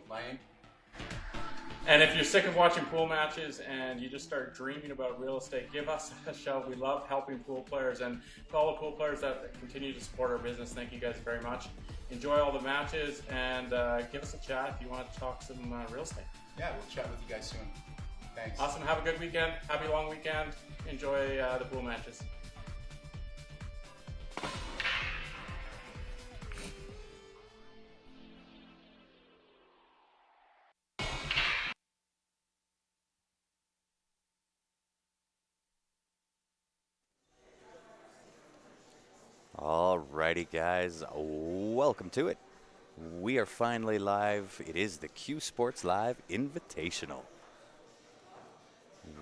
playing. And if you're sick of watching pool matches and you just start dreaming about real estate, give us a shout. We love helping pool players, and to all the pool players that continue to support our business, thank you guys very much. Enjoy all the matches, and give us a chat if you want to talk some real estate. Yeah, we'll chat with you guys soon. Thanks. Awesome. Have a good weekend. Happy long weekend. Enjoy the pool matches. Alrighty, guys, welcome to it. We are finally live. It is the Q Sports Live Invitational.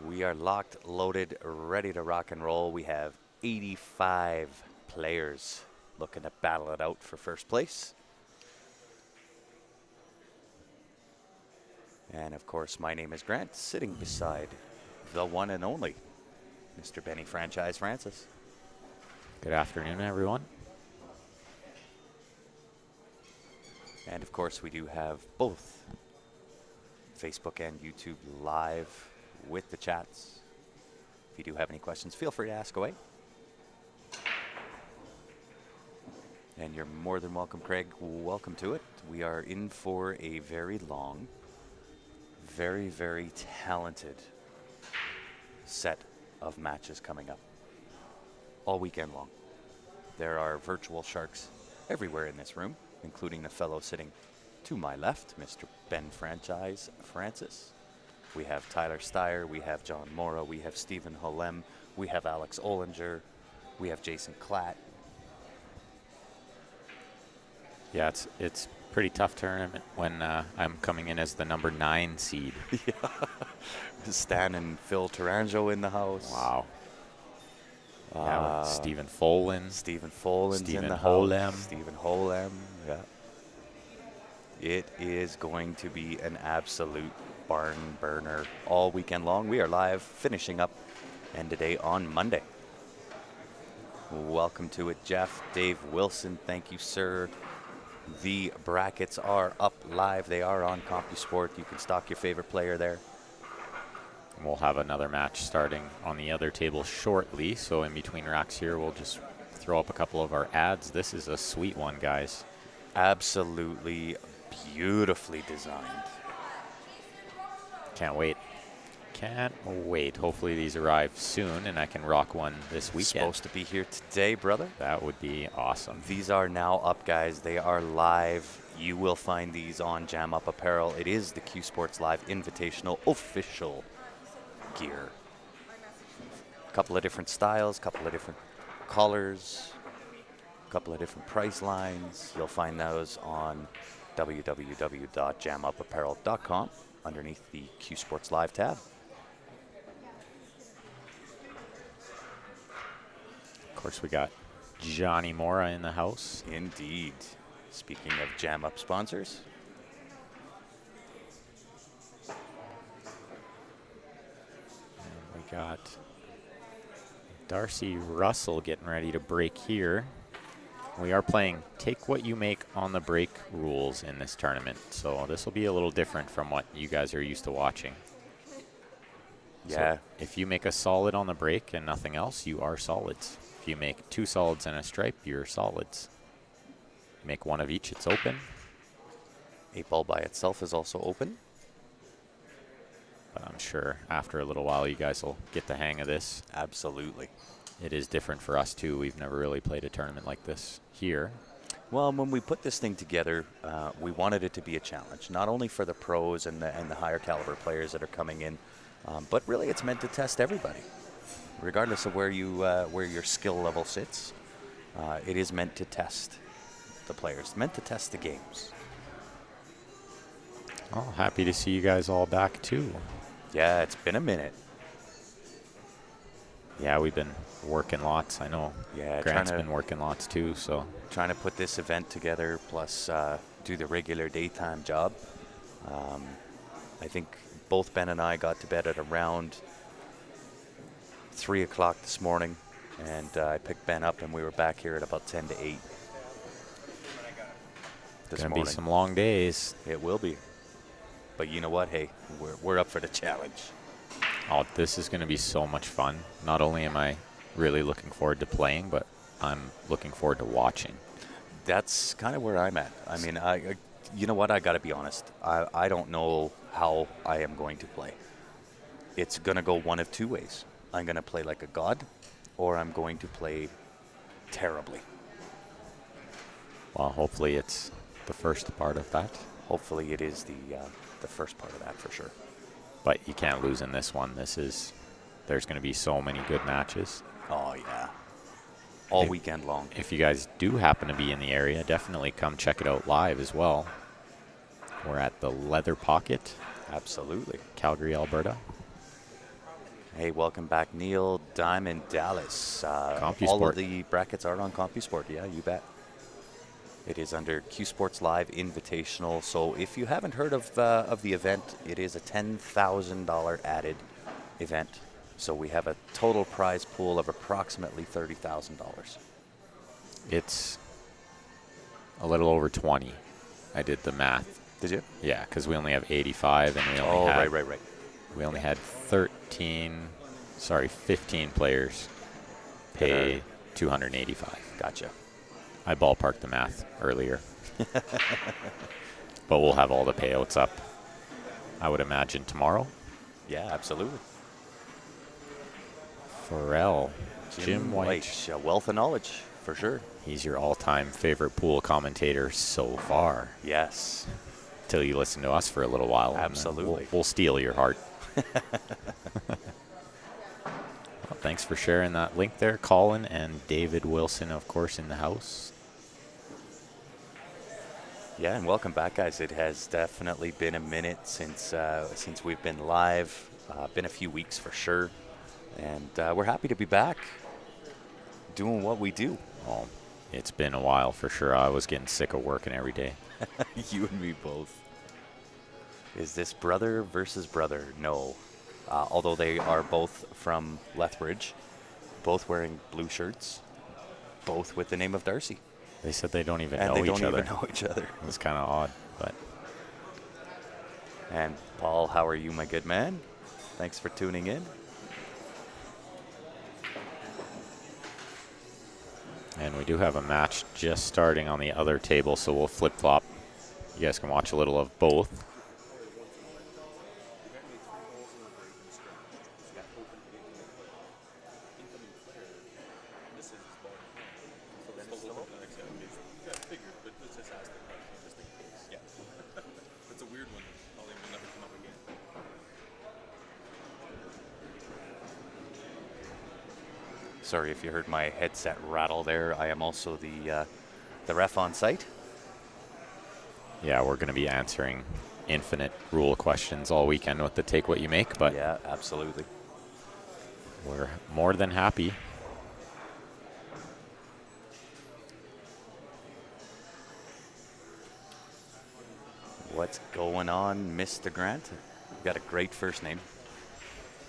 We are locked, loaded, ready to rock and roll. We have 85 players looking to battle it out for first place. And of course, my name is Grant, sitting beside the one and only Mr. Benny Franchise Francis. Good afternoon, everyone. And of course, we do have both Facebook and YouTube live with the chats. If you do have any questions, feel free to ask away. And you're more than welcome, Craig. Welcome to it. We are in for a very long, very, very talented set of matches coming up all weekend long. There are virtual sharks everywhere in this room, including the fellow sitting to my left, Mr. Ben Franchise Francis. We have Tyler Steyer, we have John Mora, we have Stephen Holem, we have Alex Olinger, we have Jason Klatt. Yeah, it's pretty tough tournament when I'm coming in as the number 9 seed. Yeah. Stan and Phil Taranjo in the house. Wow. Yeah, Stephen Folan. Stephen Folan's Stephen in the Holem. house. Stephen Holem, yeah. It is going to be an absolute barn burner all weekend long. We are live, finishing up end of day on Monday. Welcome to it, Jeff. Dave Wilson, thank you, sir. The brackets are up live. They are on CompuSport. You can stock your favorite player there. We'll have another match starting on the other table shortly. So in between racks here, we'll just throw up a couple of our ads. This is a sweet one, guys. Absolutely beautifully designed. Can't wait. Can't wait. Hopefully these arrive soon and I can rock one this weekend. Supposed to be here today, brother. That would be awesome. These are now up, guys. They are live. You will find these on Jam Up Apparel. It is the Q Sports Live Invitational official gear. A couple of different styles, couple of different colors, couple of different price lines. You'll find those on www.jamupapparel.com underneath the Q Sports Live tab. Of course, we got Johnny Mora in the house. Indeed. Speaking of Jam Up sponsors. And we got Darcy Russell getting ready to break here. We are playing Take What You Make on the Break rules in this tournament. So this will be a little different from what you guys are used to watching. Yeah. So if you make a solid on the break and nothing else, you are solids. If you make 2 solids and a stripe, you're solids. Make one of each, it's open. 8 ball by itself is also open. But I'm sure after a little while you guys will get the hang of this. Absolutely. It is different for us too. We've never really played a tournament like this here. Well, when we put this thing together, we wanted it to be a challenge, not only for the pros and the higher caliber players that are coming in, but really it's meant to test everybody, regardless of where your skill level sits. It is meant to test the players, meant to test the games. Oh, happy to see you guys all back too. Yeah, it's been a minute. Yeah, we've been working lots. I know. Yeah, Grant's been working lots too. So trying to put this event together, plus do the regular daytime job. I think both Ben and I got to bed at around 3 o'clock this morning, and I picked Ben up, and we were back here at about 10 to 8. It's gonna be some long days. It will be. But you know what? Hey, we're up for the challenge. Oh, this is going to be so much fun. Not only am I really looking forward to playing, but I'm looking forward to watching. That's kind of where I'm at. I mean, you know what? I got to be honest. I don't know how I am going to play. It's going to go one of two ways. I'm going to play like a god, or I'm going to play terribly. Well, hopefully it's the first part of that. Hopefully it is the first part of that for sure. But you can't lose in this one. There's going to be so many good matches. Oh, yeah. All weekend long. If you guys do happen to be in the area, definitely come check it out live as well. We're at the Leather Pocket. Absolutely. Calgary, Alberta. Hey, welcome back, Neil, Diamond, Dallas. All CompuSport. of the brackets are on CompuSport. Yeah, you bet. It is under Q Sports Live Invitational. So if you haven't heard of the event, it is a $10,000 added event. So we have a total prize pool of approximately $30,000. It's a little over 20. I did the math. Did you? Yeah, because we only have 85, and we only right. We only had 15 players pay 285. Gotcha. I ballparked the math earlier. But we'll have all the payouts up, I would imagine, tomorrow. Yeah, absolutely. Pharrell, Jim White. A wealth of knowledge, for sure. He's your all-time favorite pool commentator so far. Yes. Till you listen to us for a little while. Absolutely. We'll steal your heart. Well, thanks for sharing that link there, Colin and David Wilson, of course, in the house. Yeah, and welcome back, guys. It has definitely been a minute since we've been live. Been a few weeks for sure. And we're happy to be back doing what we do. Well, it's been a while for sure. I was getting sick of working every day. You and me both. Is this brother versus brother? No. Although they are both from Lethbridge, both wearing blue shirts, both with the name of Darcy. They said they don't even And know they each don't other. even know each other. It was kind of odd, but. And Paul, how are you, my good man? Thanks for tuning in. And we do have a match just starting on the other table, so we'll flip-flop. You guys can watch a little of both. Sorry if you heard my headset rattle there. I am also the ref on site. Yeah, we're going to be answering infinite rule questions all weekend with the Take What You Make, but yeah, absolutely. We're more than happy. What's going on, Mr. Grant? You got a great first name.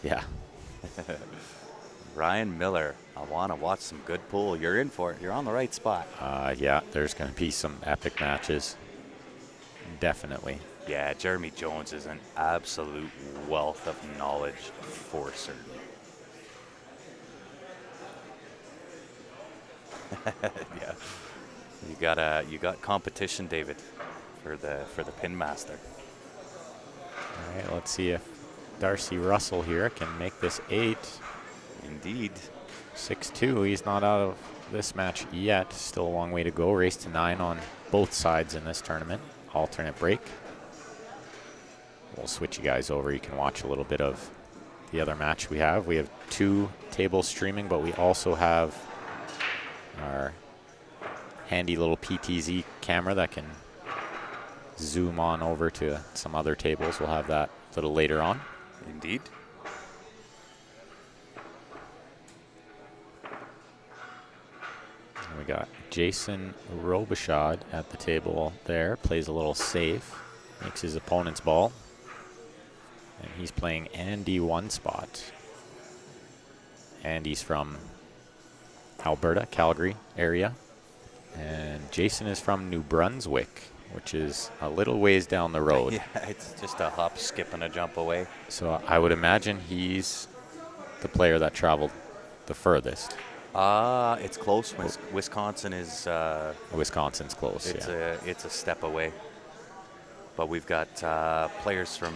Yeah. Ryan Miller, I want to watch some good pool. You're in for it. You're on the right spot. Yeah, there's going to be some epic matches. Definitely. Yeah, Jeremy Jones is an absolute wealth of knowledge for certain. Yeah, you got competition, David, for the pin master. All right, let's see if Darcy Russell here can make this 8. Indeed. 6-2. He's not out of this match yet. Still a long way to go. Race to 9 on both sides in this tournament. Alternate break. We'll switch you guys over. You can watch a little bit of the other match we have. We have 2 tables streaming, but we also have our handy little PTZ camera that can zoom on over to some other tables. We'll have that a little later on. Indeed. And we got Jason Robichaud at the table there. Plays a little safe. Makes his opponent's ball. And he's playing Andy One Spot. Andy's from Alberta, Calgary area. And Jason is from New Brunswick. which is a little ways down the road. Yeah, it's just a hop, skip, and a jump away. So I would imagine he's the player that traveled the furthest. It's close. Wisconsin is. Wisconsin's close. It's a step away. But we've got players from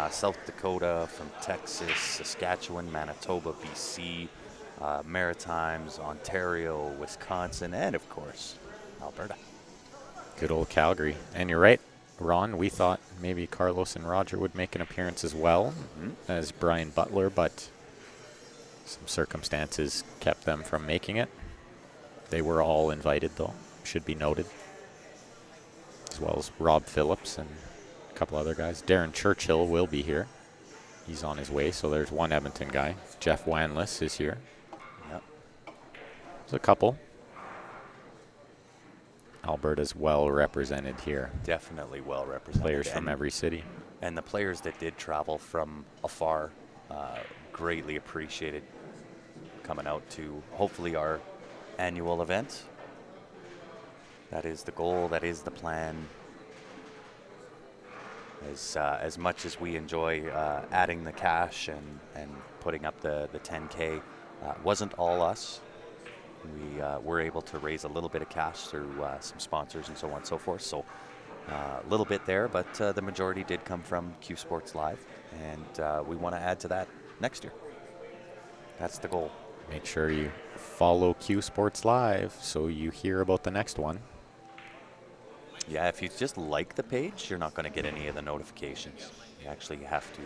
South Dakota, from Texas, Saskatchewan, Manitoba, BC, Maritimes, Ontario, Wisconsin, and of course, Alberta. Good old Calgary. And you're right, Ron, we thought maybe Carlos and Roger would make an appearance as well as Brian Butler, but some circumstances kept them from making it. They were all invited, though, should be noted, as well as Rob Phillips and a couple other guys. Darren Churchill will be here. He's on his way, so there's one Edmonton guy. Jeff Wanless is here. Yep. There's a couple. Alberta's well represented here. Definitely well represented. Players from every city. And the players that did travel from afar, greatly appreciated coming out to hopefully our annual event. That is the goal, that is the plan. As much as we enjoy adding the cash and putting up the 10K, wasn't all us. We were able to raise a little bit of cash through some sponsors and so on and so forth. So a little bit there, but the majority did come from Q Sports Live, and we want to add to that next year. That's the goal. Make sure you follow Q Sports Live so you hear about the next one. Yeah, if you just like the page, you're not going to get any of the notifications. You actually have to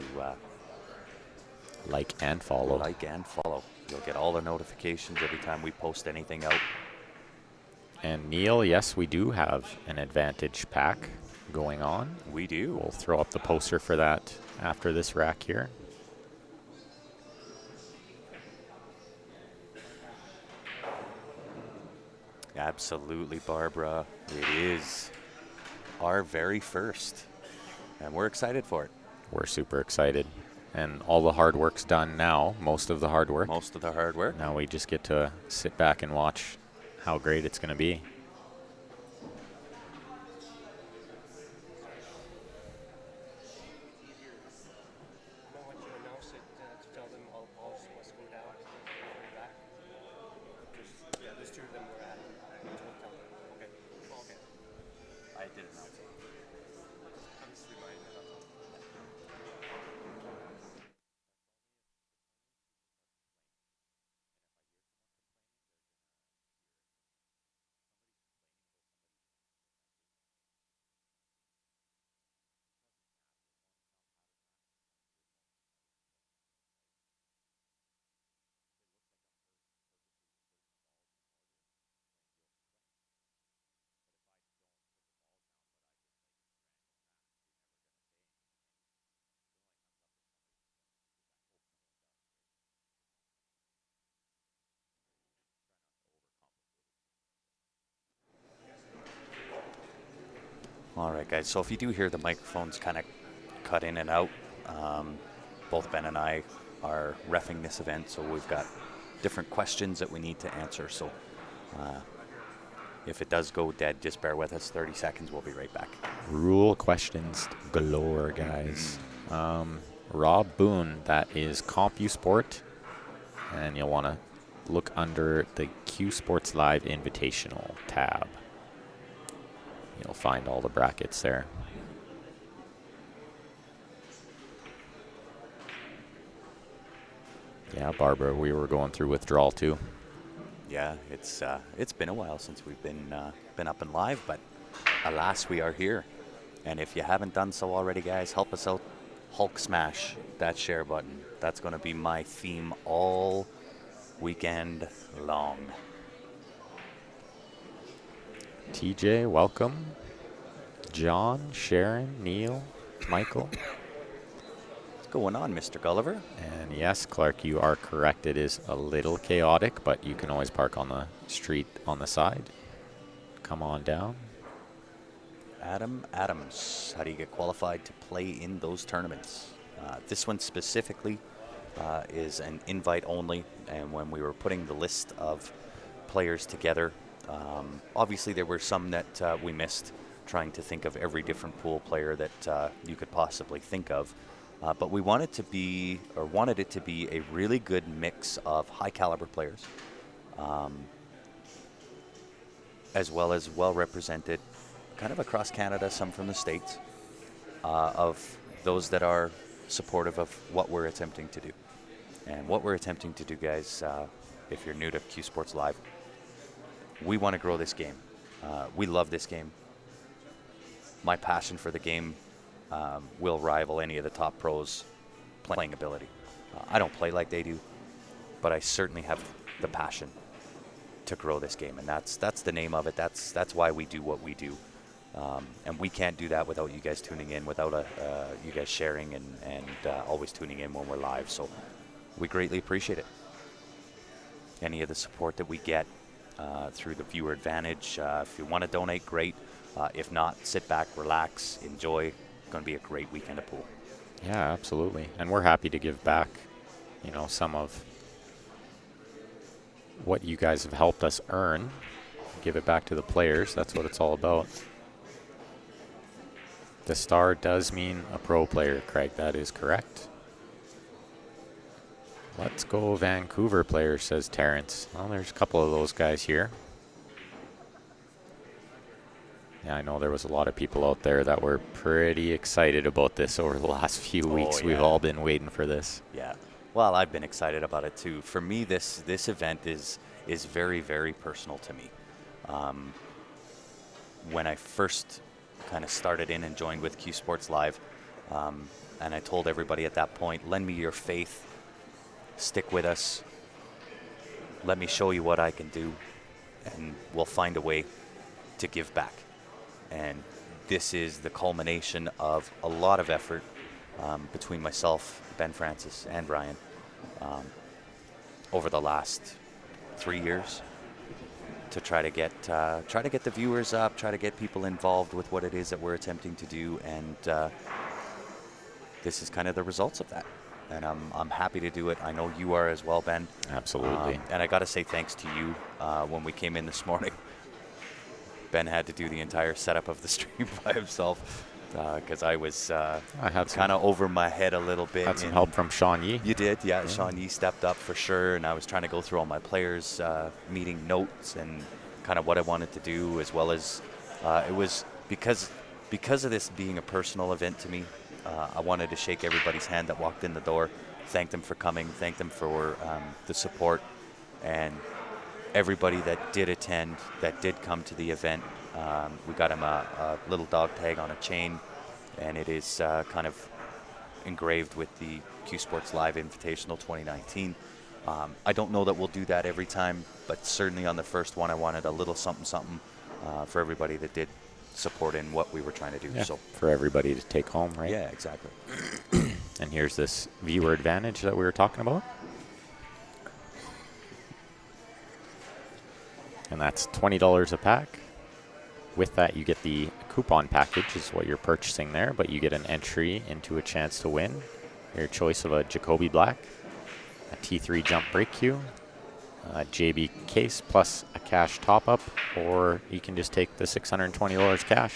like and follow. Like and follow. You'll get all the notifications every time we post anything out. And Neil, yes, we do have an Advantage pack going on. We do. We'll throw up the poster for that after this rack here. Absolutely, Barbara. It is our very first, and we're excited for it. We're super excited. And all the hard work's done now, most of the hard work. Most of the hard work. Now we just get to sit back and watch how great it's going to be. All right, guys. So if you do hear the microphones kind of cut in and out, both Ben and I are reffing this event, so we've got different questions that we need to answer. So if it does go dead, just bear with us. 30 seconds. We'll be right back. Rule questions galore, guys. Rob Boone, that is CompuSport, and you'll want to look under the Q Sports Live Invitational tab. You'll find all the brackets there. Yeah, Barbara, we were going through withdrawal too. Yeah, it's been a while since we've been up and live, but alas, we are here. And if you haven't done so already, guys, help us out. Hulk smash that share button. That's going to be my theme all weekend long. TJ, welcome. John, Sharon, Neil, Michael. What's going on, Mr. Gulliver? And yes, Clark, you are correct. It is a little chaotic, but you can always park on the street on the side. Come on down. Adam Adams, how do you get qualified to play in those tournaments? This one specifically is an invite only, and when we were putting the list of players together, obviously there were some that we missed. trying to think of every different pool player that you could possibly think of. But we wanted it to be a really good mix of high caliber players, as well as well represented kind of across Canada, some from the States, of those that are supportive of what we're attempting to do. And what we're attempting to do, guys, if you're new to Q Sports Live, we want to grow this game. We love this game. My passion for the game will rival any of the top pros' playing ability. I don't play like they do, but I certainly have the passion to grow this game, and that's the name of it. That's why we do what we do, and we can't do that without you guys tuning in, without you guys sharing and always tuning in when we're live. So we greatly appreciate it. Any of the support that we get through the viewer advantage. If you want to donate, great. If not, sit back, relax, enjoy. It's going to be a great weekend of pool. Yeah, absolutely. And we're happy to give back, some of what you guys have helped us earn. Give it back to the players. That's what it's all about. The star does mean a pro player, Craig. That is correct. Let's go Vancouver player, says Terrence. Well, there's a couple of those guys here. Yeah, I know there was a lot of people out there that were pretty excited about this over the last few weeks. Yeah. We've all been waiting for this. Yeah. Well, I've been excited about it too. For me, this event is very, very personal to me. When I first kind of started in and joined with Q Sports Live, and I told everybody at that point, lend me your faith, stick with us, let me show you what I can do, and we'll find a way to give back. And this is the culmination of a lot of effort between myself, Ben Francis, and Brian over the last 3 years to try to get the viewers up, try to get people involved with what it is that we're attempting to do, and this is kind of the results of that. And I'm happy to do it. I know you are as well, Ben. Absolutely. And I got to say thanks to you when we came in this morning. Ben had to do the entire setup of the stream by himself because I was kind of over my head a little bit. Had some help from Sean Yee. You did, yeah. Sean Yee stepped up for sure, and I was trying to go through all my players' meeting notes and kind of what I wanted to do, as well as it was because of this being a personal event to me. I wanted to shake everybody's hand that walked in the door, thank them for coming, thank them for the support, and everybody that did attend, that did come to the event. We got him a little dog tag on a chain, and it is kind of engraved with the Q Sports Live Invitational 2019. I don't know that we'll do that every time, but certainly on the first one, I wanted a little something for everybody that did support in what we were trying to do. Yeah, so for everybody to take home, right? Yeah, exactly. And here's this viewer advantage that we were talking about. And that's $20 a pack. With that, you get the coupon package is what you're purchasing there, but you get an entry into a chance to win your choice of a Jacoby Black, a T3 jump brake cue, a JB case plus a cash top-up, or you can just take the $620 cash.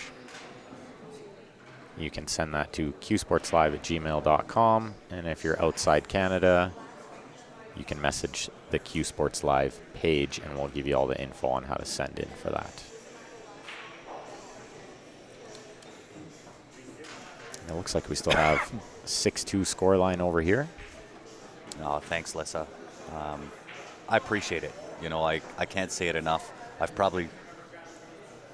You can send that to qsportslive@gmail.com, and if you're outside Canada, you can message the Q Sports Live page, and we'll give you all the info on how to send in for that. And it looks like we still have 6-2 scoreline over here. Oh, thanks, Lissa. I appreciate it. I can't say it enough. I've probably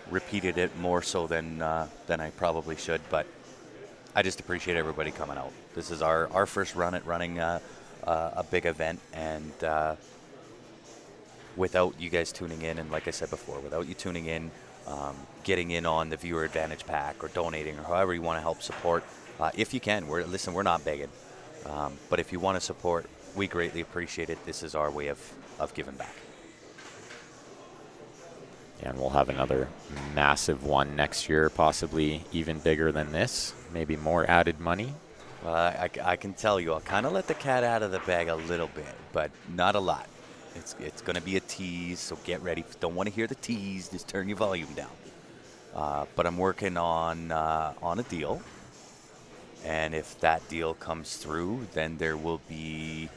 repeated it more so than I probably should, but I just appreciate everybody coming out. This is our first run at running a big event, and without you guys tuning in, and like I said before, without you tuning in, getting in on the viewer advantage pack or donating or however you want to help support, if you can, we're not begging, but if you want to support, we greatly appreciate it. This is our way of giving back. And we'll have another massive one next year, possibly even bigger than this, maybe more added money. I can tell you, I'll kind of let the cat out of the bag a little bit, but not a lot. It's going to be a tease, so get ready. If you don't want to hear the tease, just turn your volume down. But I'm working on a deal. And if that deal comes through, then there will be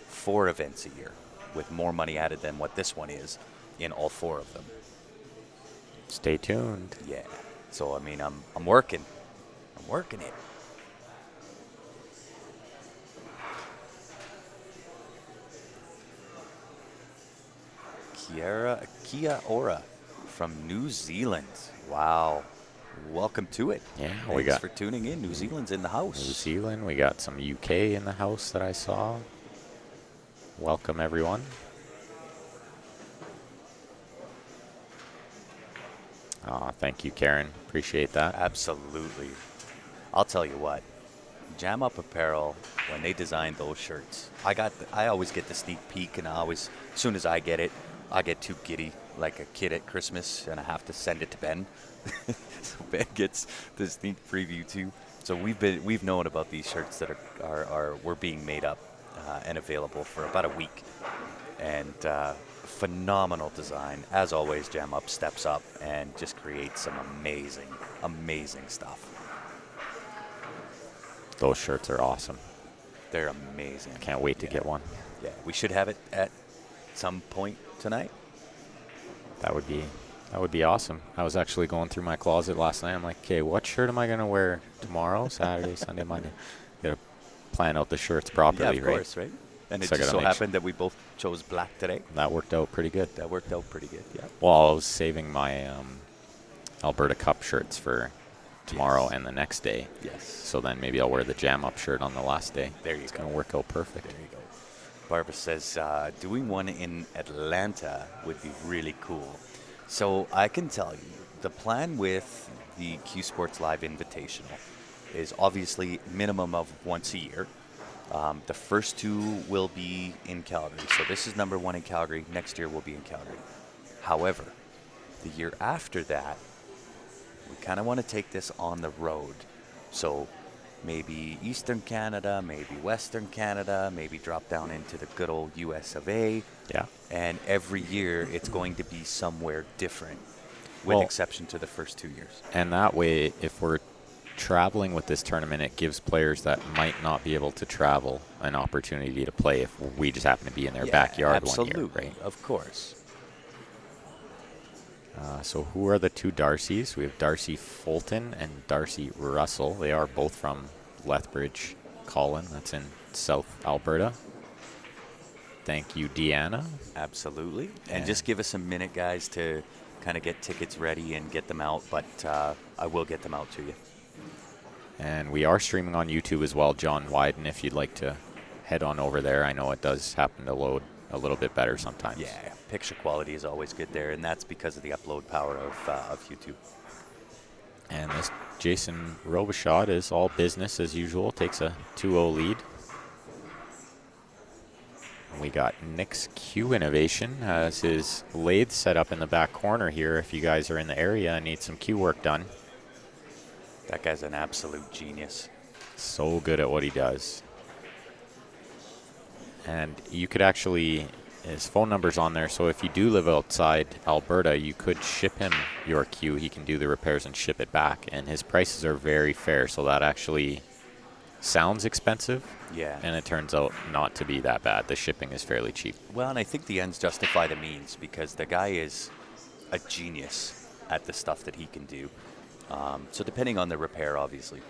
4 events a year with more money added than what this one is in all 4 of them. Stay tuned. Yeah. So, I mean, I'm working. I'm working it. Kia Ora from New Zealand. Wow. Welcome to it. Yeah, Thanks for tuning in. New Zealand's in the house. New Zealand. We got some UK in the house that I saw. Welcome, everyone. Thank you, Karen. Appreciate that. Absolutely. I'll tell you what. Jam Up Apparel, when they designed those shirts, I always get the sneak peek, and as soon as I get it, I get too giddy, like a kid at Christmas, and I have to send it to Ben. So Ben gets the sneak preview too. So we've known about these shirts that were being made up and available for about a week, and phenomenal design. As always, Jam Up steps up and just creates some amazing stuff. Those shirts are awesome. They're amazing. I can't wait to get one. Yeah, we should have it at some point tonight. That would be awesome. I was actually going through my closet last night. I'm like, okay, what shirt am I going to wear tomorrow, Saturday, Sunday, Monday? Got to plan out the shirts properly, right? Yeah, of course, right? And it So just so happened that we both chose black today. That worked out pretty good. That worked out pretty good, yeah. Well, I was saving my Alberta Cup shirts for tomorrow and the next day. Yes. So then maybe I'll wear the Jam Up shirt on the last day. There you It's go. going to work out perfect. There you go. Barbara says, doing one in Atlanta would be really cool. So I can tell you, the plan with the Q Sports Live Invitational is obviously minimum of once a year. The first 2 will be in Calgary. So this is number 1 in Calgary. Next year will be in Calgary. However, the year after that, we kind of want to take this on the road. So maybe Eastern Canada, maybe Western Canada, maybe drop down into the good old US of A. Yeah. And every year it's going to be somewhere different, with exception to the first 2 years. And that way, if we're traveling with this tournament, it gives players that might not be able to travel an opportunity to play if we just happen to be in their backyard absolutely, one year, right? Of course. So who are the 2 Darcys? We have Darcy Fulton and Darcy Russell. They are both from Lethbridge, Colin. That's in South Alberta. Thank you, Deanna. Absolutely. And just give us a minute, guys, to kind of get tickets ready and get them out, but I will get them out to you. And we are streaming on YouTube as well, John Wyden, if you'd like to head on over there. I know it does happen to load a little bit better sometimes. Yeah, picture quality is always good there, and that's because of the upload power of YouTube. And this Jason Robichaud is all business as usual, takes a 2-0 lead. And we got Nick's Q Innovation, has his lathe set up in the back corner here if you guys are in the area and need some Q work done. That guy's an absolute genius. So good at what he does. And you could actually, his phone number's on there, so if you do live outside Alberta, you could ship him your Q. He can do the repairs and ship it back. And his prices are very fair, so that actually sounds expensive. Yeah. And it turns out not to be that bad. The shipping is fairly cheap. Well, and I think the ends justify the means, because the guy is a genius at the stuff that he can do. So depending on the repair, obviously,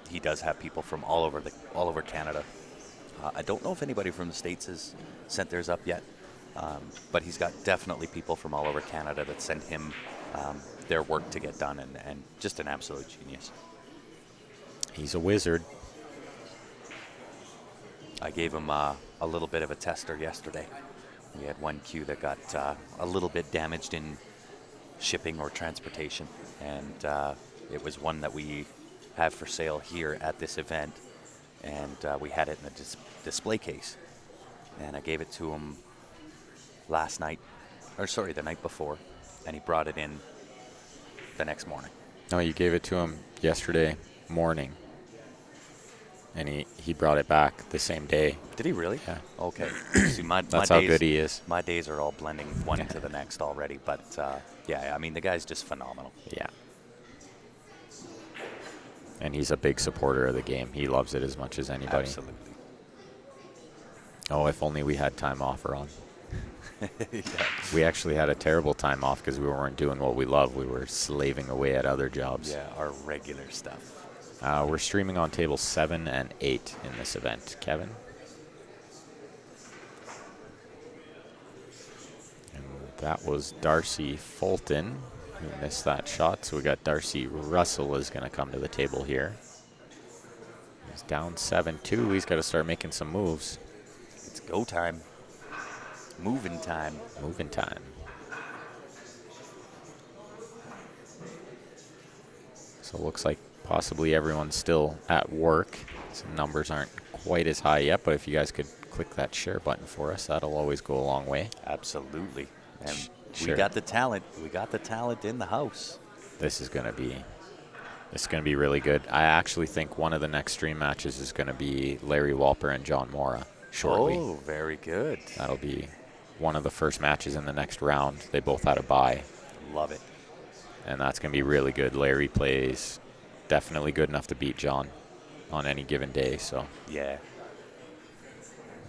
he does have people from all over Canada. I don't know if anybody from the States has sent theirs up yet, but he's got definitely people from all over Canada that send him their work to get done, and just an absolute genius. He's a wizard. I gave him a little bit of a tester yesterday. We had one Q that got a little bit damaged in shipping or transportation, and it was one that we have for sale here at this event, and we had it in a display case, and I gave it to him the night before, and he brought it in the next morning. No, you gave it to him yesterday morning. and he brought it back the same day. Did he really? Yeah. Okay. See, my That's days, how good he is. My days are all blending one into the next already. But, yeah, I mean, the guy's just phenomenal. Yeah. And he's a big supporter of the game. He loves it as much as anybody. Absolutely. Oh, if only we had time off, Ron. Yeah. We actually had a terrible time off because we weren't doing what we love. We were slaving away at other jobs. Yeah, our regular stuff. We're streaming on tables 7 and 8 in this event. Kevin? And that was Darcy Fulton who missed that shot. So we got Darcy Russell is going to come to the table here. He's down 7-2. He's got to start making some moves. It's go time. Moving time. Moving time. So it looks like possibly everyone's still at work. Some numbers aren't quite as high yet, but if you guys could click that share button for us, that'll always go a long way. Absolutely. And Sure. we got the talent. We got the talent in the house. This is going to be really good. I actually think one of the next stream matches is going to be Larry Walper and John Mora shortly. Oh, very good. That'll be one of the first matches in the next round. They both had a bye, Love it. and that's going to be really good. Larry plays definitely good enough to beat John on any given day, so Yeah.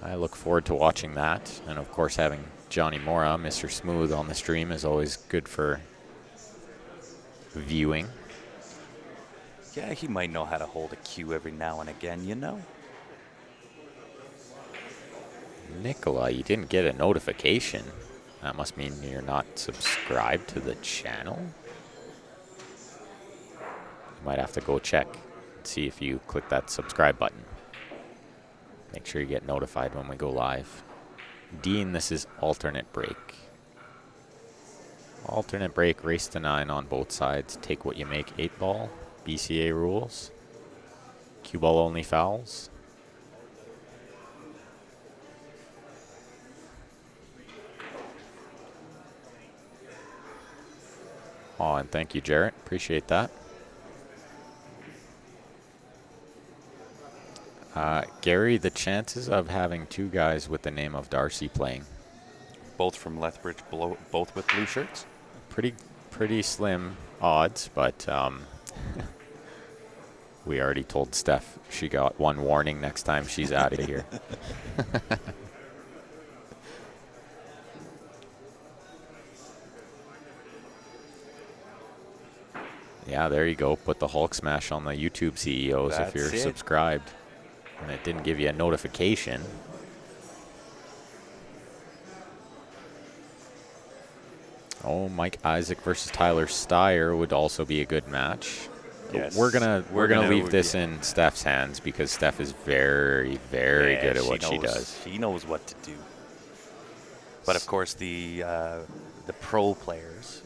I look forward to watching that. And of course, having Johnny Mora, Mr. Smooth, on the stream is always good for viewing. Yeah, he might know how to hold a cue every now and again, you know? Nicola, you didn't get a notification. That must mean you're not subscribed to the channel. You might have to go check and see if you click that subscribe button. Make sure you get notified when we go live. Dean, this is alternate break. Alternate break, race to 9 on both sides. Take what you make, 8 ball. BCA rules. Cue ball only fouls. Oh, and thank you, Jarrett. Appreciate that. Gary, the chances of having two guys with the name of Darcy playing? Both from Lethbridge, both with blue shirts? Pretty slim odds, but we already told Steph she got one warning next time she's out of here. Yeah, there you go. Put the Hulk smash on the YouTube CEOs if you're That's it. subscribed. And it didn't give you a notification. Oh, Mike Isaac versus Tyler Steyer would also be a good match. Yes. We're gonna leave this yeah. in Steph's hands because Steph is very, very good at what she does. She knows what to do. But of course, the pro players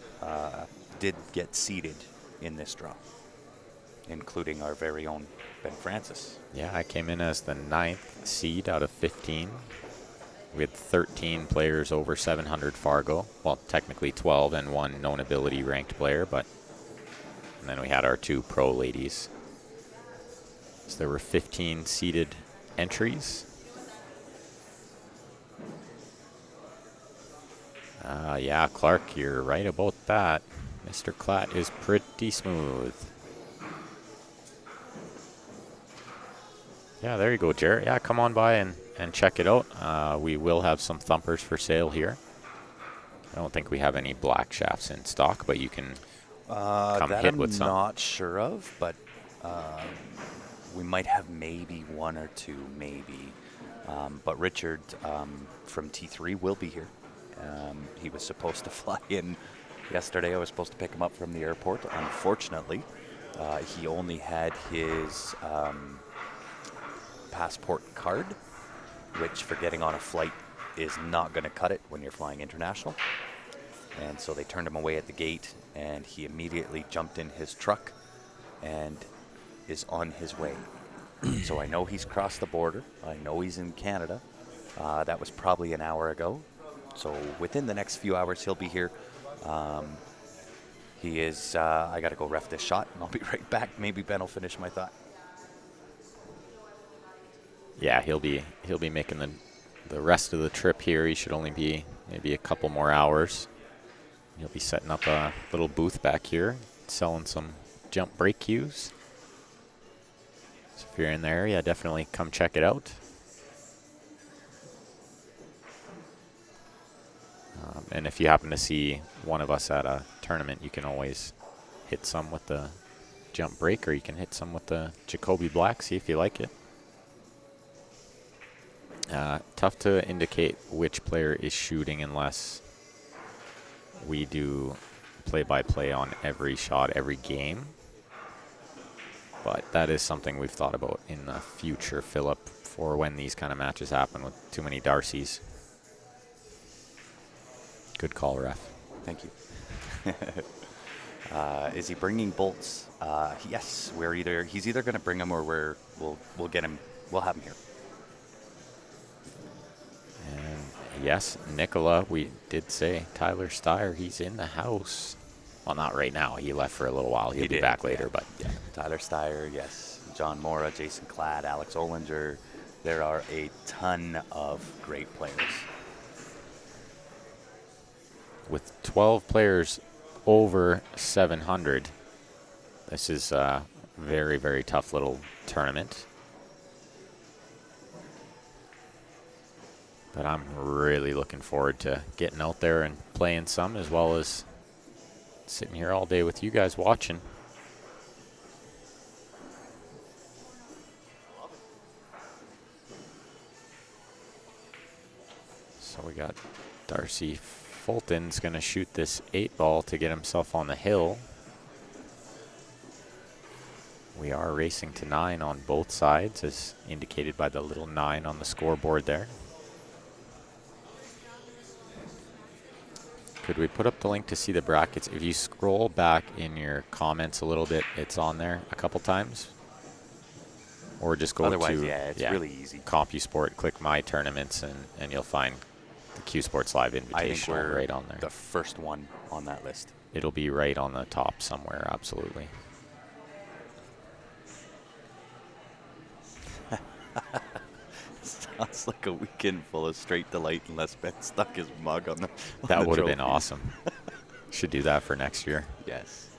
did get seeded in this draw, including our very own Ben Francis. Yeah, I came in as the 9th seed out of 15. We had 13 players over 700 Fargo. Well, technically 12 and one known ability ranked player, but and then we had our 2 pro ladies. So there were 15 seeded entries. Yeah, Clark, you're right about that. Mr. Klatt is pretty smooth. Yeah, there you go, Jarrett. Yeah, come on by and check it out. We will have some thumpers for sale here. I don't think we have any black shafts in stock, but you can come that hit I'm with some. not sure of, but we might have maybe 1 or 2, maybe. But Richard from T3 will be here. He was supposed to fly in yesterday. I was supposed to pick him up from the airport. Unfortunately, he only had his passport card, which for getting on a flight is not going to cut it when you're flying international. And so they turned him away at the gate, and he immediately jumped in his truck and is on his way. So I know he's crossed the border. I know he's in Canada. That was probably an hour ago. So within the next few hours, he'll be here. He is, I got to go ref this shot, and I'll be right back. Maybe Ben will finish my thought. Yeah, he'll be making the rest of the trip here. He should only be maybe a couple more hours. He'll be setting up a little booth back here, selling some jump break cues. So if you're in the area, definitely come check it out. And if you happen to see one of us at a tournament, you can always hit some with the jump break, or you can hit some with the Jacoby Black, see if you like it. Tough to indicate which player is shooting unless we do play-by-play on every shot, every game. But that is something we've thought about in the future, Philip, for when these kind of matches happen with too many Darcys. Good call, ref. Thank you. Is he bringing bolts? Yes, he's either going to bring them or we'll get him. We'll have him here. And yes, Nicola, we did say Tyler Steyer, he's in the house. Well, not right now. He left for a little while. He'll be back later, but yeah. Tyler Steyer, yes. John Mora, Jason Kladd, Alex Olinger. There are a ton of great players. With 12 players over 700, this is a very, very tough little tournament. But I'm really looking forward to getting out there and playing some, as well as sitting here all day with you guys watching. So we got Darcy Fulton's going to shoot this 8-ball to get himself on the hill. We are racing to 9 on both sides, as indicated by the little 9 on the scoreboard there. Could we put up the link to see the brackets? If you scroll back in your comments a little bit, it's on there a couple times. Or just go Otherwise, to it's really easy. CompuSport, click My Tournaments, and you'll find the Q Sports Live Invitational I think we're right on there. the first one on that list. It'll be right on the top somewhere, absolutely. Sounds like a weekend full of straight delight unless Ben stuck his mug on the That would have been awesome. Should do that for next year. Yes.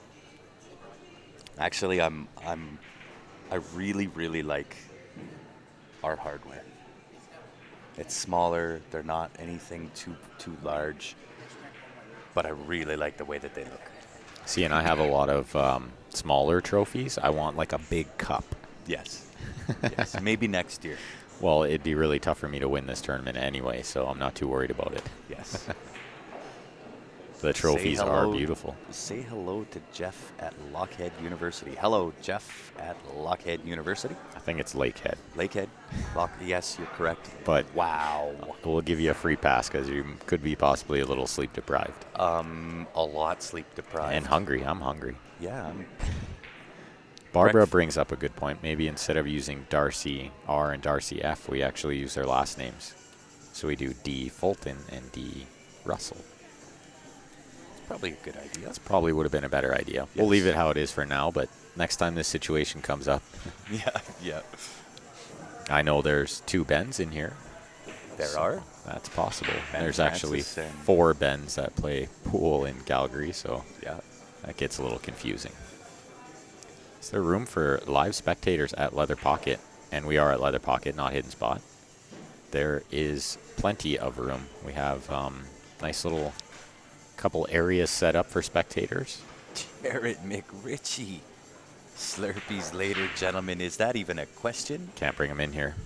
Actually, I really, really like our hardware. It's smaller. They're not anything too large. But I really like the way that they look. See, and I have a lot of smaller trophies. I want like a big cup. Yes. Yes. Maybe next year. Well, it'd be really tough for me to win this tournament anyway, so I'm not too worried about it. Yes. The trophies are beautiful. Say hello to Jeff at Lockhead University. Hello, Jeff at Lockhead University. I think it's Lakehead. Lakehead. Yes, you're correct. But wow. We'll give you a free pass because you could be possibly a little sleep deprived. A lot sleep deprived. And hungry. I'm hungry. Yeah. Barbara brings up a good point. Maybe instead of using Darcy R and Darcy F, we actually use their last names. So we do D. Fulton and D. Russell. Probably a good idea. That's probably would have been a better idea. Yes. We'll leave it how it is for now, but next time this situation comes up. Yeah. I know there's 2 Bens in here. There are? That's possible. Ben there's Francis actually 4 Bens that play pool in Calgary, so yeah, that gets a little confusing. Is there room for live spectators at Leather Pocket? And we are at Leather Pocket, not Hidden Spot. There is plenty of room. We have nice little couple areas set up for spectators. Jared McRitchie. Slurpees later, gentlemen. Is that even a question? Can't bring him in here.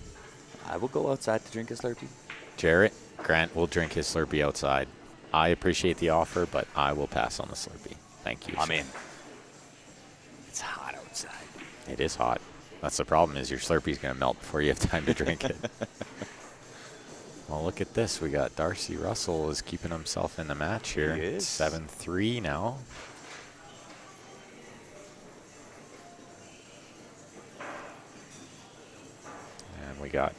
I will go outside to drink a Slurpee. Jarrett, Grant will drink his Slurpee outside. I appreciate the offer, but I will pass on the Slurpee. Thank you. I'm in. It's hot outside. It is hot. That's the problem, is your Slurpee's going to melt before you have time to drink it. Well, look at this. We got Darcy Russell is keeping himself in the match here. He is. 7-3 now. And we got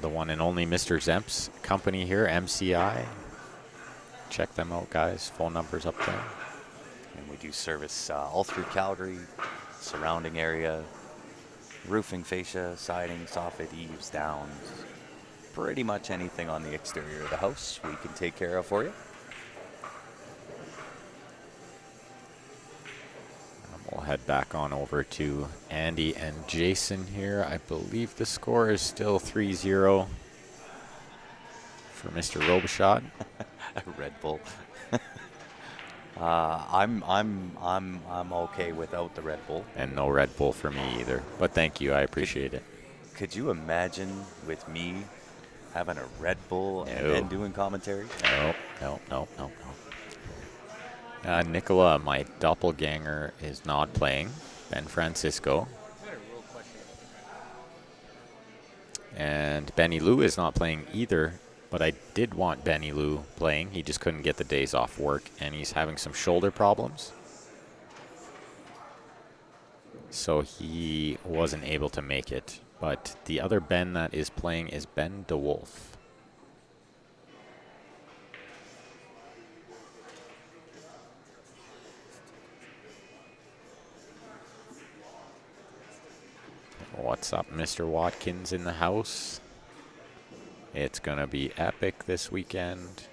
the one and only Mr. Zemp's company here, MCI. Check them out, guys. Phone number's up there. And we do service all through Calgary, surrounding area. roofing, fascia, siding, soffit, eaves, downs, pretty much anything on the exterior of the house we can take care of for you. We'll head back on over to Andy and Jason here. I believe the score is still 3-0 for Mr. Robichaud. A Red Bull. I'm okay without the Red Bull. And no Red Bull for me either. But thank you, I appreciate it. Could you imagine with me having a Red Bull and then doing commentary? No. Nicola, my doppelganger, is not playing. Ben Francisco. And Benny Lou is not playing either. But I did want Benny Lou playing. He just couldn't get the days off work, and he's having some shoulder problems. So he wasn't able to make it. But the other Ben that is playing is Ben DeWolf. What's up, Mr. Watkins in the house? It's going to be epic this weekend.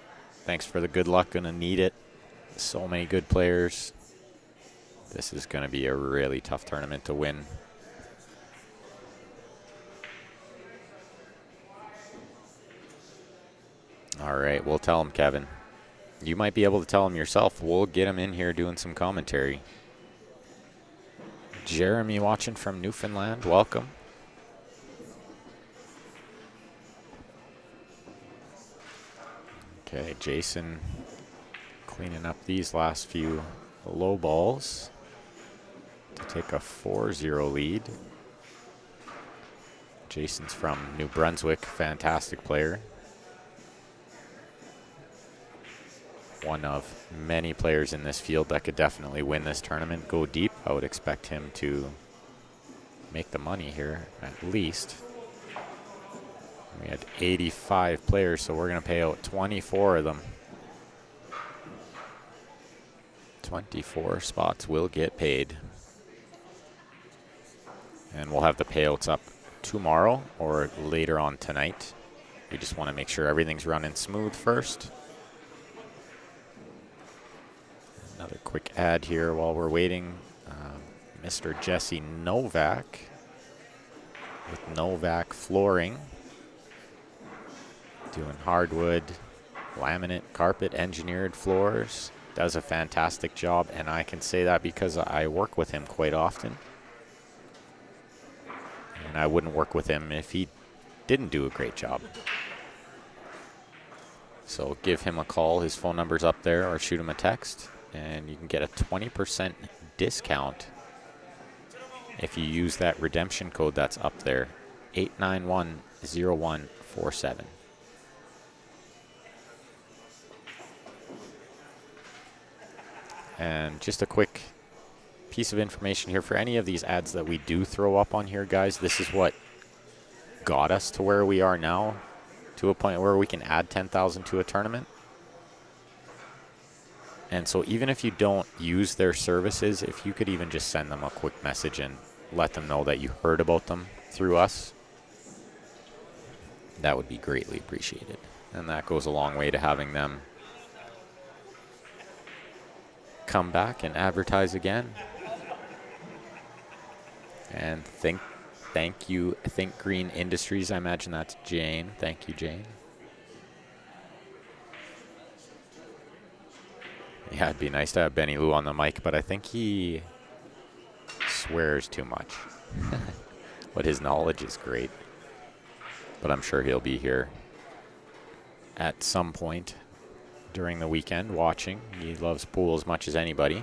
Thanks for the good luck. Going to need it. So many good players. This is going to be a really tough tournament to win. All right, we'll tell him, Kevin. You might be able to tell him yourself. We'll get him in here doing some commentary. Jeremy watching from Newfoundland, welcome. Okay, Jason cleaning up these last few low balls to take a 4-0 lead. Jason's from New Brunswick, fantastic player. One of many players in this field that could definitely win this tournament, go deep. I would expect him to make the money here, at least. We had 85 players, so we're going to pay out 24 of them. 24 spots will get paid. And we'll have the payouts up tomorrow or later on tonight. We just want to make sure everything's running smooth first. Another quick ad here while we're waiting. Mr. Jesse Novak with Novak Flooring. Doing hardwood, laminate, carpet, engineered floors. Does a fantastic job, and I can say that because I work with him quite often. And I wouldn't work with him if he didn't do a great job. So give him a call. His phone number's up there, or shoot him a text, and you can get a 20% discount if you use that redemption code that's up there, 8910147. And just a quick piece of information here for any of these ads that we do throw up on here, guys. This is what got us to where we are now, to a point where we can add 10,000 to a tournament. And so even if you don't use their services, if you could even just send them a quick message and let them know that you heard about them through us, that would be greatly appreciated. And that goes a long way to having them come back and advertise again. And thank you, Think Green Industries. I imagine that's Jane. Thank you, Jane. Yeah, it'd be nice to have Benny Lou on the mic, but I think he swears too much. But his knowledge is great. But I'm sure he'll be here at some point during the weekend watching. He loves pool as much as anybody.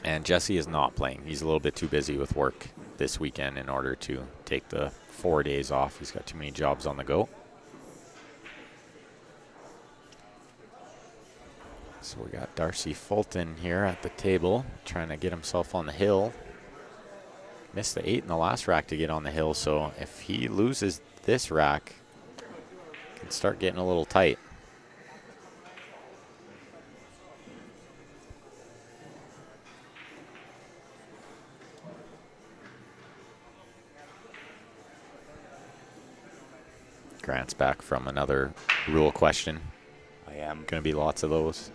And Jesse is not playing. He's a little bit too busy with work this weekend in order to take the 4 days off. He's got too many jobs on the go. So we got Darcy Fulton here at the table trying to get himself on the hill. Missed the 8 in the last rack to get on the hill, so if he loses this rack, it can start getting a little tight. Grant's back from another rule question. I am. Going to be lots of those.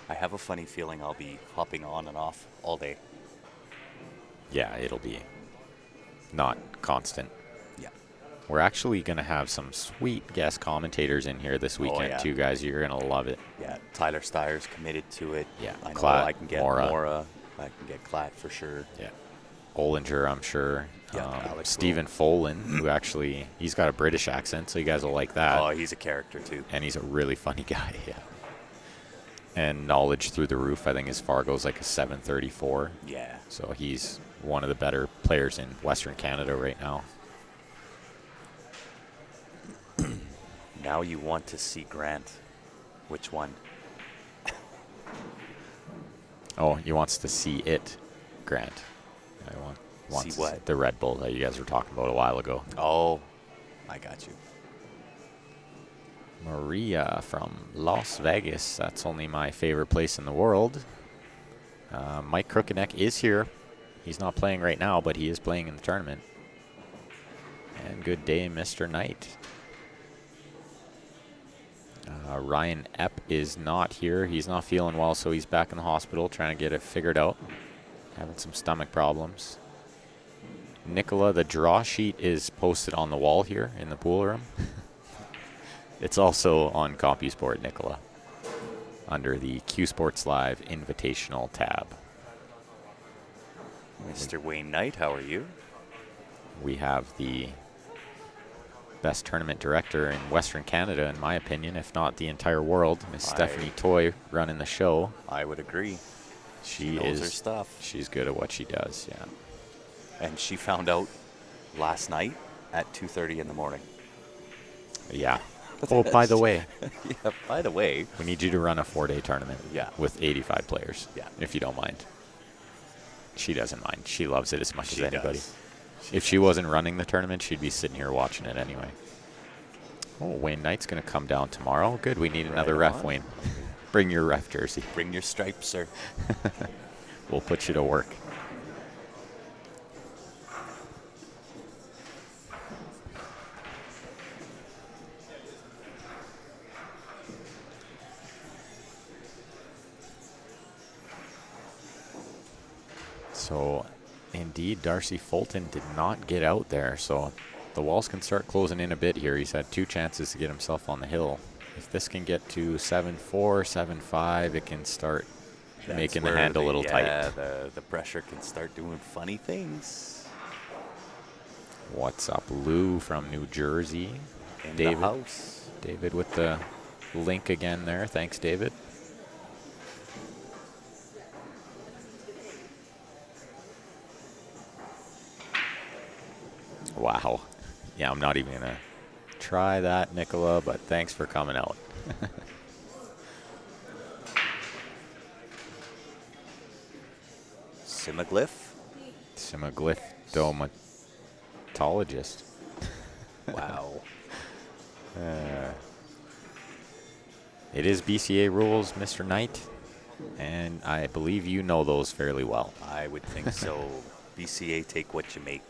I have a funny feeling I'll be hopping on and off all day. Yeah, it'll be not constant. Yeah. We're actually going to have some sweet guest commentators in here this weekend too, guys. You're going to love it. Yeah, Tyler Steyer's committed to it. Yeah, I know Klatt, I can get Mora. I can get Klatt for sure. Yeah. Olinger, I'm sure. Yeah, Alex Stephen Folan, who actually, he's got a British accent, so you guys will like that. Oh, he's a character too. And he's a really funny guy, yeah. And knowledge through the roof. I think his Fargo's like a 734. Yeah. So he's one of the better players in Western Canada right now. Now you want to see Grant. Which one? Oh, he wants to see it, Grant. Wants See what? the Red Bull that you guys were talking about a while ago. Oh, I got you. Maria from Las Vegas. That's only my favorite place in the world. Mike Crookeneck is here. He's not playing right now, but he is playing in the tournament. And good day, Mr. Knight. Ryan Epp is not here. He's not feeling well, so he's back in the hospital trying to get it figured out. Having some stomach problems. Nicola, the draw sheet is posted on the wall here in the pool room. It's also on CompuSport, Nicola, under the Q Sports Live Invitational tab. Mr. Wayne Knight, how are you? We have the best tournament director in Western Canada, in my opinion, if not the entire world, Miss Stephanie Toy, running the show. I would agree. She knows her stuff. She's good at what she does, yeah. And she found out last night at 2:30 in the morning. Yeah. Oh, by the way. Yeah, by the way. We need you to run a 4-day tournament. Yeah. With 85 players. Yeah. If you don't mind. She doesn't mind. She loves it as much as anybody. Does. If she wasn't running the tournament, she'd be sitting here watching it anyway. Oh, Wayne Knight's going to come down tomorrow. Good. We need another ref, Wayne. Bring your ref jersey. Bring your stripes, sir. We'll put you to work. So, indeed, Darcy Fulton did not get out there, so the walls can start closing in a bit here. He's had 2 chances to get himself on the hill. If this can get to 7-4, 7-5, it can start making the hand a little tight. Yeah, the pressure can start doing funny things. What's up, Lou from New Jersey? In David. the house. David with the link again there. Thanks, David. Wow. Yeah, I'm not even going to try that, Nicola, but thanks for coming out. Simaglyph. Simaglyph dermatologist. Wow. It is BCA rules, Mr. Knight, and I believe you know those fairly well. I would think so. BCA, take what you make.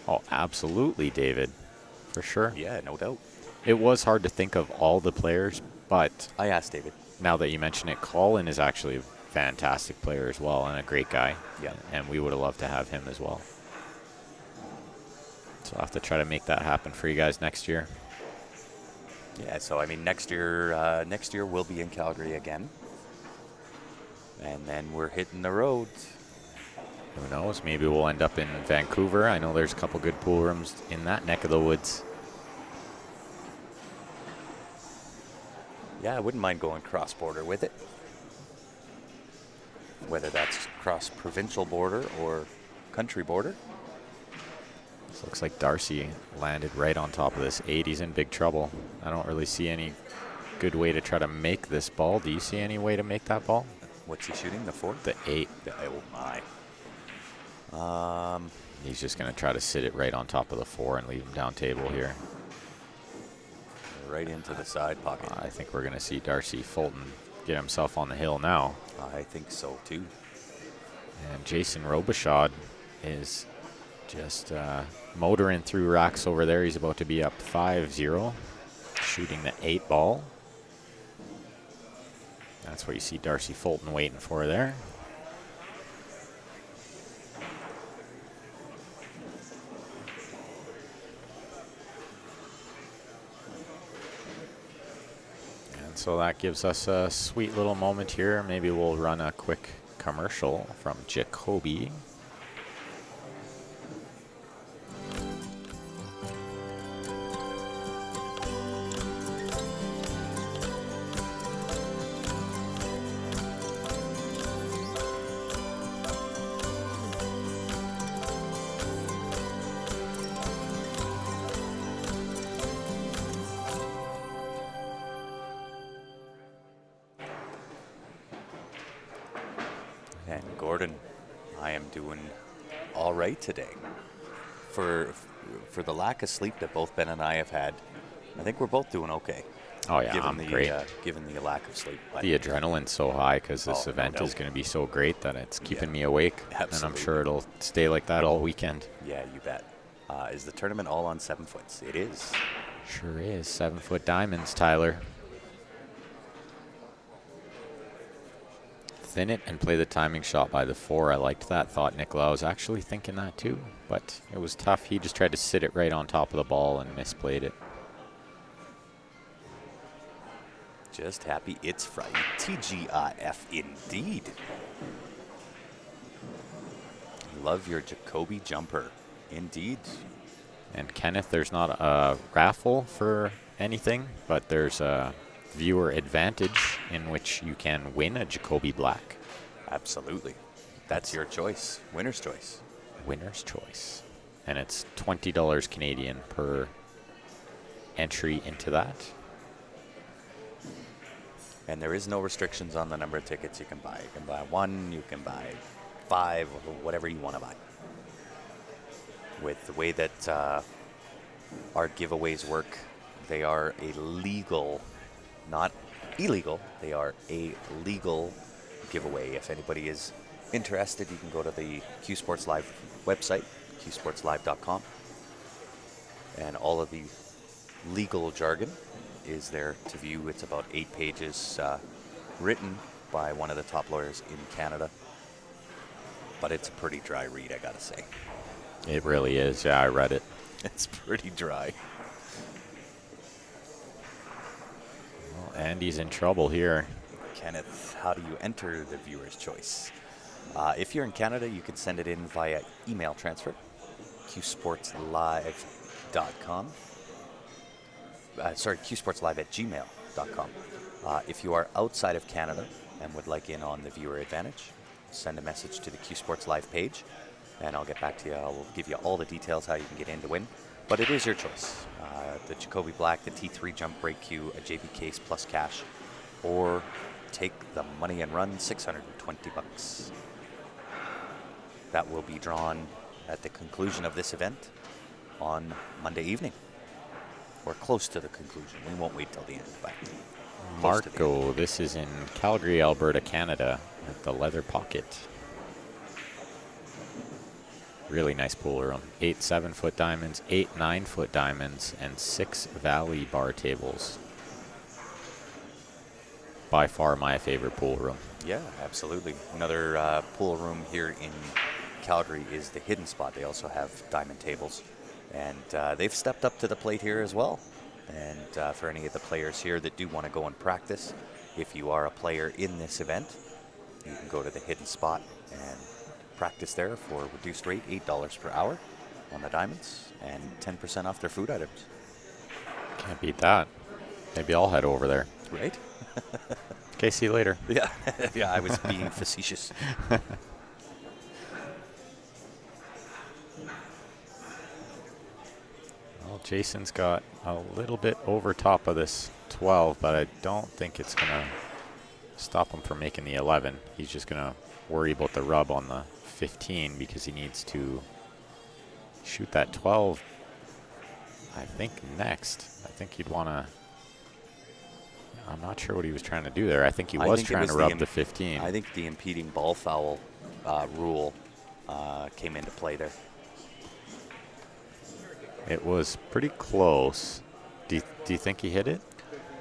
Oh, absolutely, David. For sure. Yeah, no doubt. It was hard to think of all the players, but I asked David. now that you mention it, Colin is actually a fantastic player as well and a great guy. Yeah. And we would have loved to have him as well. So I'll have to try to make that happen for you guys next year. Yeah, so I mean next year we'll be in Calgary again. And then we're hitting the road. Who knows? Maybe we'll end up in Vancouver. I know there's a couple good pool rooms in that neck of the woods. Yeah, I wouldn't mind going cross-border with it. Whether that's cross-provincial border or country border. This looks like Darcy landed right on top of this 8. He's in big trouble. I don't really see any good way to try to make this ball. Do you see any way to make that ball? What's he shooting? The 4? The 8. Oh my. He's just going to try to sit it right on top of the 4 and leave him down table here. Right into the side pocket. I think we're going to see Darcy Fulton get himself on the hill now. I think so too. And Jason Robichaud is Just motoring through racks over there. He's about to be up 5-0, shooting the 8 ball. That's what you see Darcy Fulton waiting for there. And so that gives us a sweet little moment here. Maybe we'll run a quick commercial from Jacoby. And Gordon, I am doing all right today. For the lack of sleep that both Ben and I have had, I think we're both doing okay. Oh yeah, given I'm the, great. Given the lack of sleep. But The adrenaline's so high because this no event is doubt. going to be so great that it's keeping me awake. And I'm Absolutely. sure it'll stay like that all weekend. Yeah, you bet. Is the tournament all on 7 foots? It is. Sure is. 7-foot diamonds, Tyler. Thin it and play the timing shot by the 4. I liked that. Thought Nicola was actually thinking that too, but it was tough. He just tried to sit it right on top of the ball and misplayed it. Just happy it's Friday. TGIF indeed. Love your Jacoby jumper. Indeed. And Kenneth, there's not a raffle for anything, but there's a viewer advantage in which you can win a Jacoby Black. Absolutely. That's your choice. Winner's choice. Winner's choice. And it's $20 Canadian per entry into that. And there is no restrictions on the number of tickets you can buy. You can buy 1, you can buy 5, or whatever you want to buy. With the way that our giveaways work, they are a legal, not illegal, they are a legal giveaway. If anybody is interested, you can go to the Q Sports Live website, qsportslive.com. And all of the legal jargon is there to view. It's about 8 pages, written by one of the top lawyers in Canada. But it's a pretty dry read, I gotta say. It really is. Yeah, I read it. It's pretty dry. Well, Andy's in trouble here. Kenneth, how do you enter the viewer's choice? If you're in Canada, you can send it in via email transfer, qsportslive.com. qsportslive@gmail.com. If you are outside of Canada and would like in on the viewer advantage, send a message to the Q Sports Live page, and I'll get back to you. I'll give you all the details how you can get in to win. But it is your choice. The Jacoby Black, the T3 jump break cue, a JB case plus cash, or take the money and run, $620. That will be drawn at the conclusion of this event on Monday evening. Or close to the conclusion. We won't wait till the end, but close to the end. Marco, this is in Calgary, Alberta, Canada, at the Leather Pocket. Really nice pool room. 8 7-foot diamonds, 8 9-foot diamonds, and 6 Valley bar tables. By far my favorite pool room. Yeah, absolutely. Another pool room here in Calgary is the Hidden Spot. They also have diamond tables. And they've stepped up to the plate here as well. And for any of the players here that do want to go and practice, if you are a player in this event, you can go to the Hidden Spot and practice there for a reduced rate, $8 per hour on the diamonds, and 10% off their food items. Can't beat that. Maybe I'll head over there. Right? Okay, see you later. Yeah, yeah, I was being facetious. Well, Jason's got a little bit over top of this 12, but I don't think it's going to stop him from making the 11. He's just going to worry about the rub on the 15 because he needs to shoot that 12, I think, next. I think you'd want to... I'm not sure what he was trying to do there. I think he was trying to rub the 15. I think the impeding ball foul rule came into play there. It was pretty close. Do you think he hit it?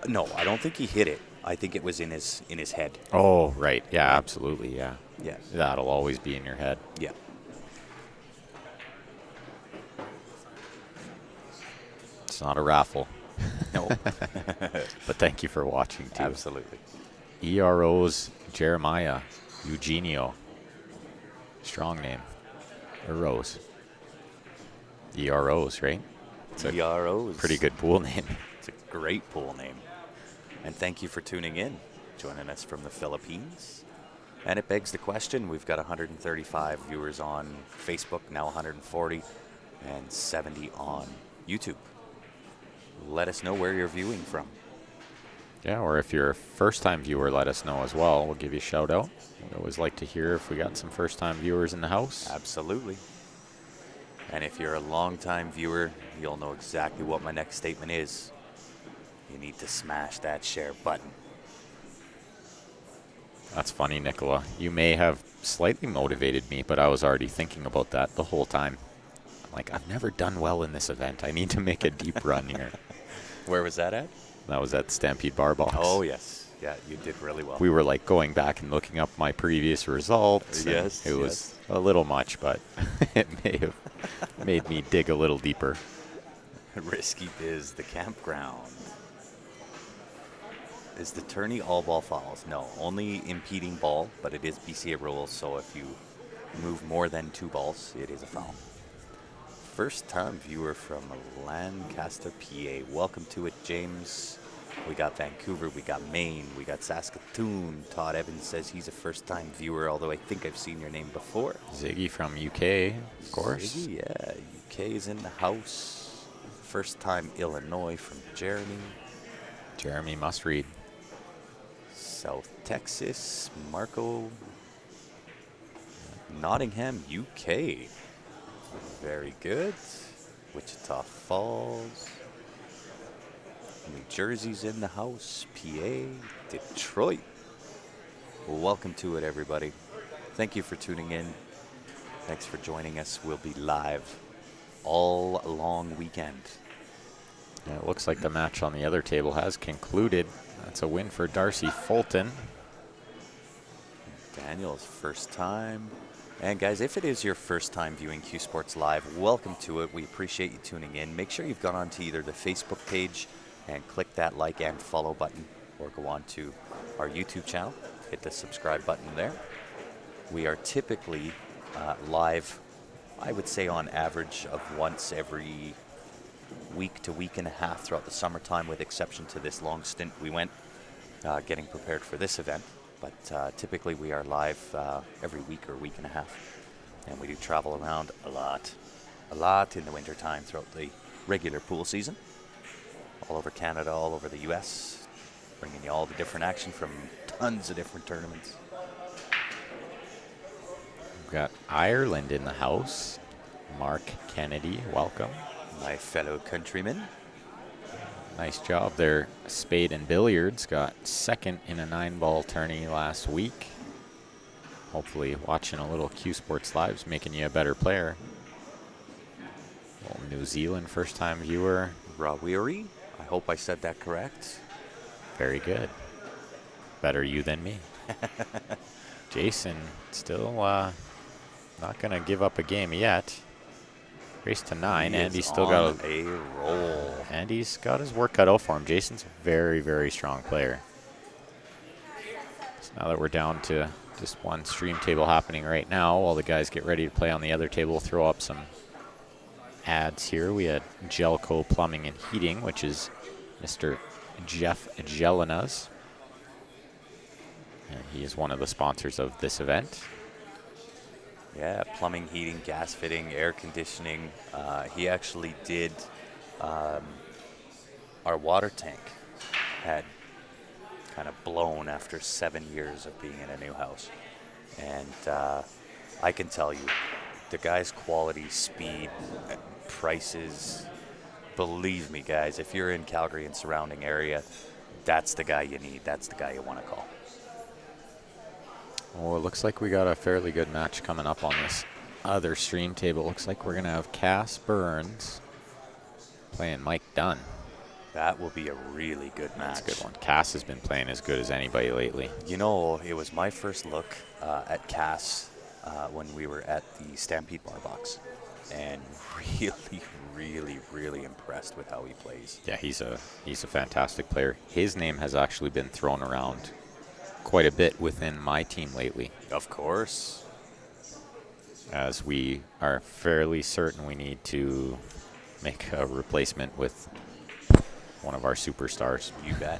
No, I don't think he hit it. I think it was in his head. Oh, right. Yeah, absolutely. Yeah. Yeah. That'll always be in your head. Yeah. It's not a raffle. No. But thank you for watching, too. Absolutely. ERO's Jeremiah Eugenio. Strong name. Or Rose. EROs, right? It's a EROs. pretty good pool name. It's a great pool name. And thank you for tuning in, joining us from the Philippines. And it begs the question, we've got 135 viewers on Facebook, now 140, and 70 on YouTube. Let us know where you're viewing from. Yeah, or if you're a first-time viewer, let us know as well. We'll give you a shout-out. We always like to hear if we got some first-time viewers in the house. Absolutely. And if you're a long-time viewer, you'll know exactly what my next statement is. You need to smash that share button. That's funny, Nicola. You may have slightly motivated me, but I was already thinking about that the whole time. I'm like, I've never done well in this event. I need to make a deep run here. Where was that at? That was at Stampede Bar Box. Oh, yes. Yeah, you did really well. We were like going back and looking up my previous results. Yes, It was a little much, but it may have made me dig a little deeper. Risky Biz, the campground. Is the tourney all ball fouls? No, only impeding ball, but it is BCA rules, so if you move more than 2 balls, it is a foul. First time viewer from Lancaster, PA. Welcome to it, James. We got Vancouver, we got Maine, we got Saskatoon. Todd Evans says he's a first time viewer, although I think I've seen your name before. Ziggy from UK, of course. Ziggy, yeah, UK is in the house. First time Illinois from Jeremy. Jeremy must read. South Texas, Marco. Nottingham, UK. Very good. Wichita Falls. New Jersey's in the house. PA. Detroit. Welcome to it, everybody. Thank you for tuning in. Thanks for joining us. We'll be live all long weekend. Yeah, it looks like the match on the other table has concluded. That's a win for Darcy Fulton. Daniel's first time. And guys, if it is your first time viewing Q Sports Live, welcome to it. We appreciate you tuning in. Make sure you've gone onto either the Facebook page and click that like and follow button, or go on to our YouTube channel, hit the subscribe button there. We are typically live, I would say on average of once every week to week and a half throughout the summertime, with exception to this long stint we went getting prepared for this event. But typically we are live every week or week and a half. And we do travel around a lot in the winter time throughout the regular pool season. All over Canada, all over the US, bringing you all the different action from tons of different tournaments. We've got Ireland in the house. Mark Kennedy, welcome. My fellow countrymen. Nice job there. Spade and Billiards got second in a 9-ball tourney last week. Hopefully watching a little Q Sports Live's making you a better player. Well, New Zealand first-time viewer. Rawiri, I hope I said that correct. Very good. Better you than me. Jason still not going to give up a game yet. Race to 9. He Andy's is still on got a roll. Andy's got his work cut out for him. Jason's a very, very strong player. So now that we're down to just one stream table happening right now, while the guys get ready to play on the other table, we'll throw up some ads here. We had Gelco Plumbing and Heating, which is Mr. Jeff Gelinas. And he is one of the sponsors of this event. Yeah, plumbing, heating, gas fitting, air conditioning. He actually did our water tank. Had kind of blown after 7 years of being in a new house. And I can tell you, the guy's quality, speed, prices, believe me, guys, if you're in Calgary and surrounding area, that's the guy you need. That's the guy you want to call. Oh, it looks like we got a fairly good match coming up on this other stream table. Looks like we're going to have Cass Burns playing Mike Dunn. That will be a really good match. That's a good one. Cass has been playing as good as anybody lately. You know, it was my first look at Cass when we were at the Stampede Bar Box, and really impressed with how he plays. Yeah, he's a fantastic player. His name has actually been thrown around quite a bit within my team lately, Of course. as we are fairly certain we need to make a replacement with one of our superstars. You bet.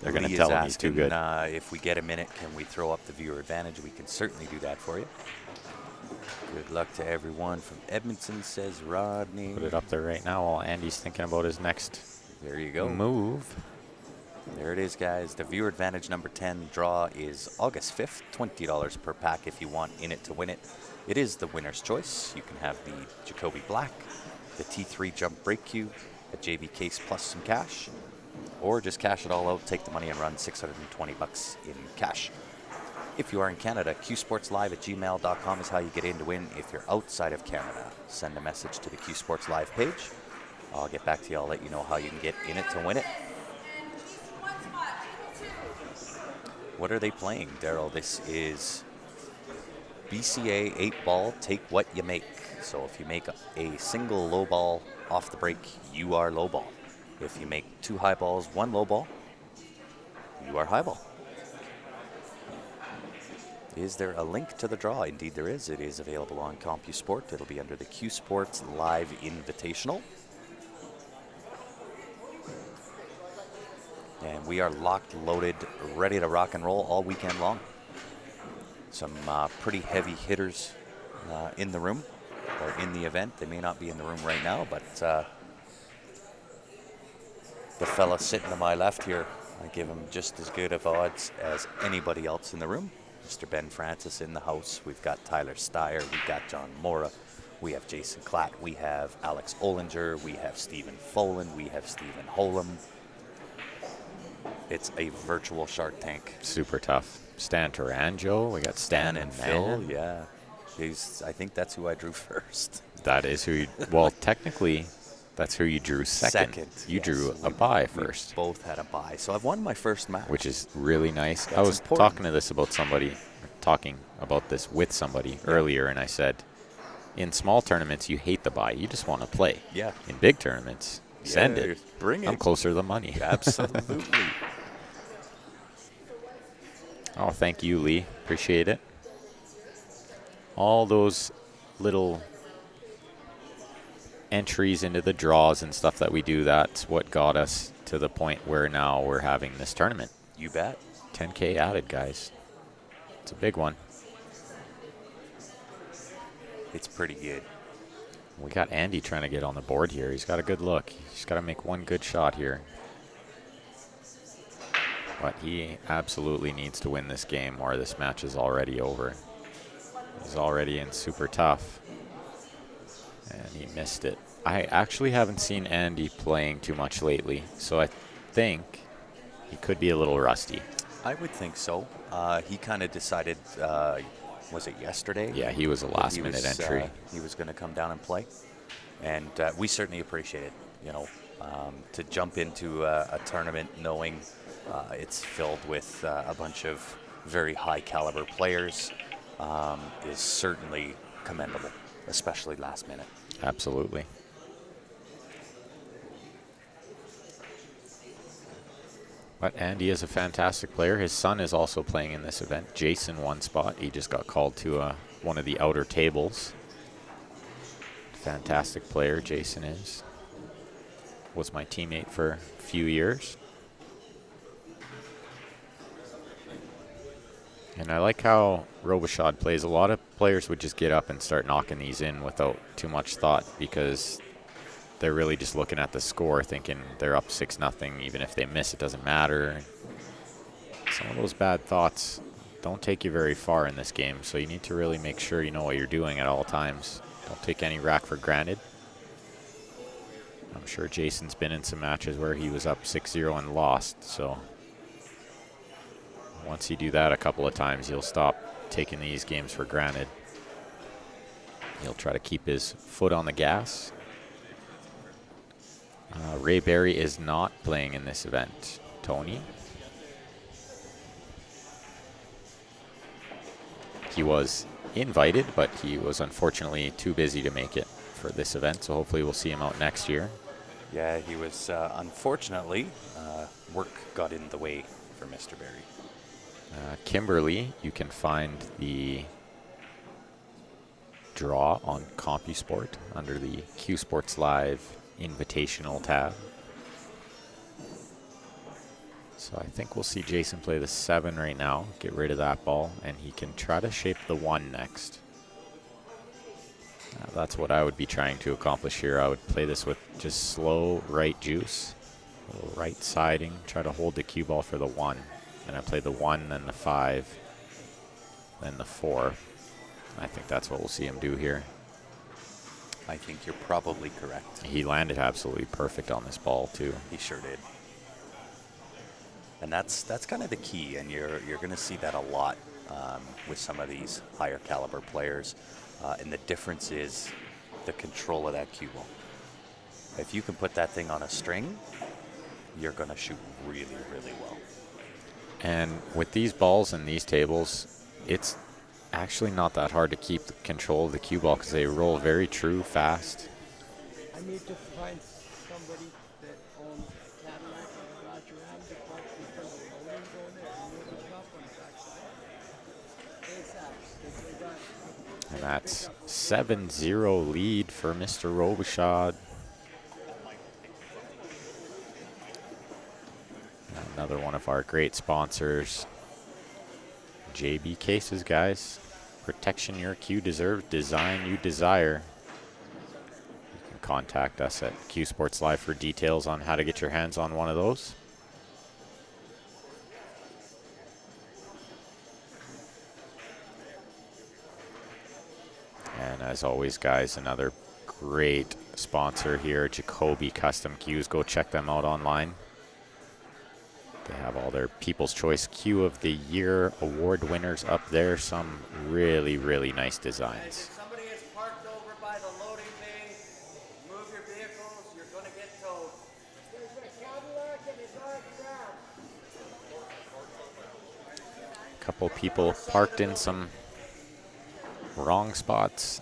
They're going Lee to is tell him he's asking, too good. if we get a minute, can we throw up the viewer advantage? We can certainly do that for you. Good luck to everyone from Edmonton, says Rodney. Put it up there right now while Andy's thinking about his next There you go. move. There it is, guys. The viewer advantage number 10 draw is August 5th, $20 per pack if you want in it to win it. It is the winner's choice. You can have the Jacoby Black, the T3 jump brake cube, a JB case plus some cash, or just cash it all out, take the money and run $620 in cash. If you are in Canada, qsportslive@gmail.com is how you get in to win. If you're outside of Canada, send a message to the Q Sports Live page. I'll get back to you. I'll let you know how you can get in it to win it. What are they playing, Daryl? This is BCA 8-ball, take what you make. So if you make a single low ball off the break, you are low ball. If you make 2 high balls, 1 low ball, you are high ball. Is there a link to the draw? Indeed there is. It is available on CompuSport. It'll be under the Q Sports Live Invitational. And we are locked, loaded, ready to rock and roll all weekend long. Some pretty heavy hitters in the room, or in the event. They may not be in the room right now, but the fella sitting to my left here, I give him just as good of odds as anybody else in the room. Mr. Ben Francis in the house. We've got Tyler Steyer. We've got John Mora. We have Jason Klatt. We have Alex Ollinger. We have Stephen Folan. We have Stephen Holm. It's a virtual Shark Tank. Super tough. Stan Taranjo. We got Stan and and Phil, Phil. yeah. I think that's who I drew first. That is who you, well, technically, that's who you drew second. You yes. drew a bye We first, both had a bye, so I've won my first match. which is really nice. I That's was important. talking about this with somebody earlier, and I said, in small tournaments, you hate the bye. You just want to play. Yeah. In big tournaments, send Yeah, it. bring I'm it. closer to the money. Absolutely. Oh, thank you, Lee. Appreciate it. All those little entries into the draws and stuff that we do, that's what got us to the point where now we're having this tournament. You bet. 10K added, guys. It's a big one. It's pretty good. We got Andy trying to get on the board here. He's got a good look. He's got to make one good shot here. But he absolutely needs to win this game or this match is already over. He's already in super tough. And he missed it. I actually haven't seen Andy playing too much lately, so I think he could be a little rusty. I would think so. He kind of decided, was it yesterday? Yeah, he was a that last-minute entry. He was going to come down and play. And we certainly appreciate it, you know, to jump into a tournament knowing it's filled with a bunch of very high-caliber players is certainly commendable, especially last minute. Absolutely. But Andy is a fantastic player. His son is also playing in this event. Jason won spot. He just got called to one of the outer tables. Fantastic player, Jason is. Was my teammate for a few years. And I like how Robichaud plays. A lot of players would just get up and start knocking these in without too much thought because they're really just looking at the score thinking they're up 6-0. Even if they miss, it doesn't matter. Some of those bad thoughts don't take you very far in this game, so you need to really make sure you know what you're doing at all times. Don't take any rack for granted. I'm sure Jason's been in some matches where he was up 6-0 and lost, so once you do that a couple of times, you'll stop taking these games for granted. He'll try to keep his foot on the gas. Ray Berry is not playing in this event. Tony. He was invited, but he was unfortunately too busy to make it for this event, so hopefully we'll see him out next year. Yeah, he was, unfortunately, work got in the way for Mr. Berry. Kimberly, you can find the draw on CompuSport under the Q Sports Live Invitational tab. So I think we'll see Jason play the 7 right now, get rid of that ball, and he can try to shape the 1 next. That's what I would be trying to accomplish here. I would play this with just slow right juice, right siding, try to hold the cue ball for the 1. And I play the 1, then the 5, then the 4. I think that's what we'll see him do here. I think you're probably correct. He landed absolutely perfect on this ball too. He sure did. And that's kind of the key, and you're going to see that a lot with some of these higher caliber players. And the difference is the control of that cue ball. If you can put that thing on a string, you're going to shoot really, really well. And with these balls and these tables, it's actually not that hard to keep control of the cue ball because they roll very true, fast. I need to find somebody that owns Cadillac and Dodge Ram to park in front of the loading zone there and move it up on the backside. ASAP. And that's 7-0 lead for Mr. Robichaud. Another one of our great sponsors. JB Cases, guys. Protection your cue deserves, design you desire. You can contact us at Q Sports Live for details on how to get your hands on one of those. And as always, guys, another great sponsor here, Jacoby Custom Cues. Go check them out online. They have all their People's Choice Cue of the Year award winners up there. Some really, really nice designs. If somebody is parked over by the loading bay, move your vehicles, you're going to get towed. There's a Cadillac and a Dodge Ram. A couple people parked in some wrong spots.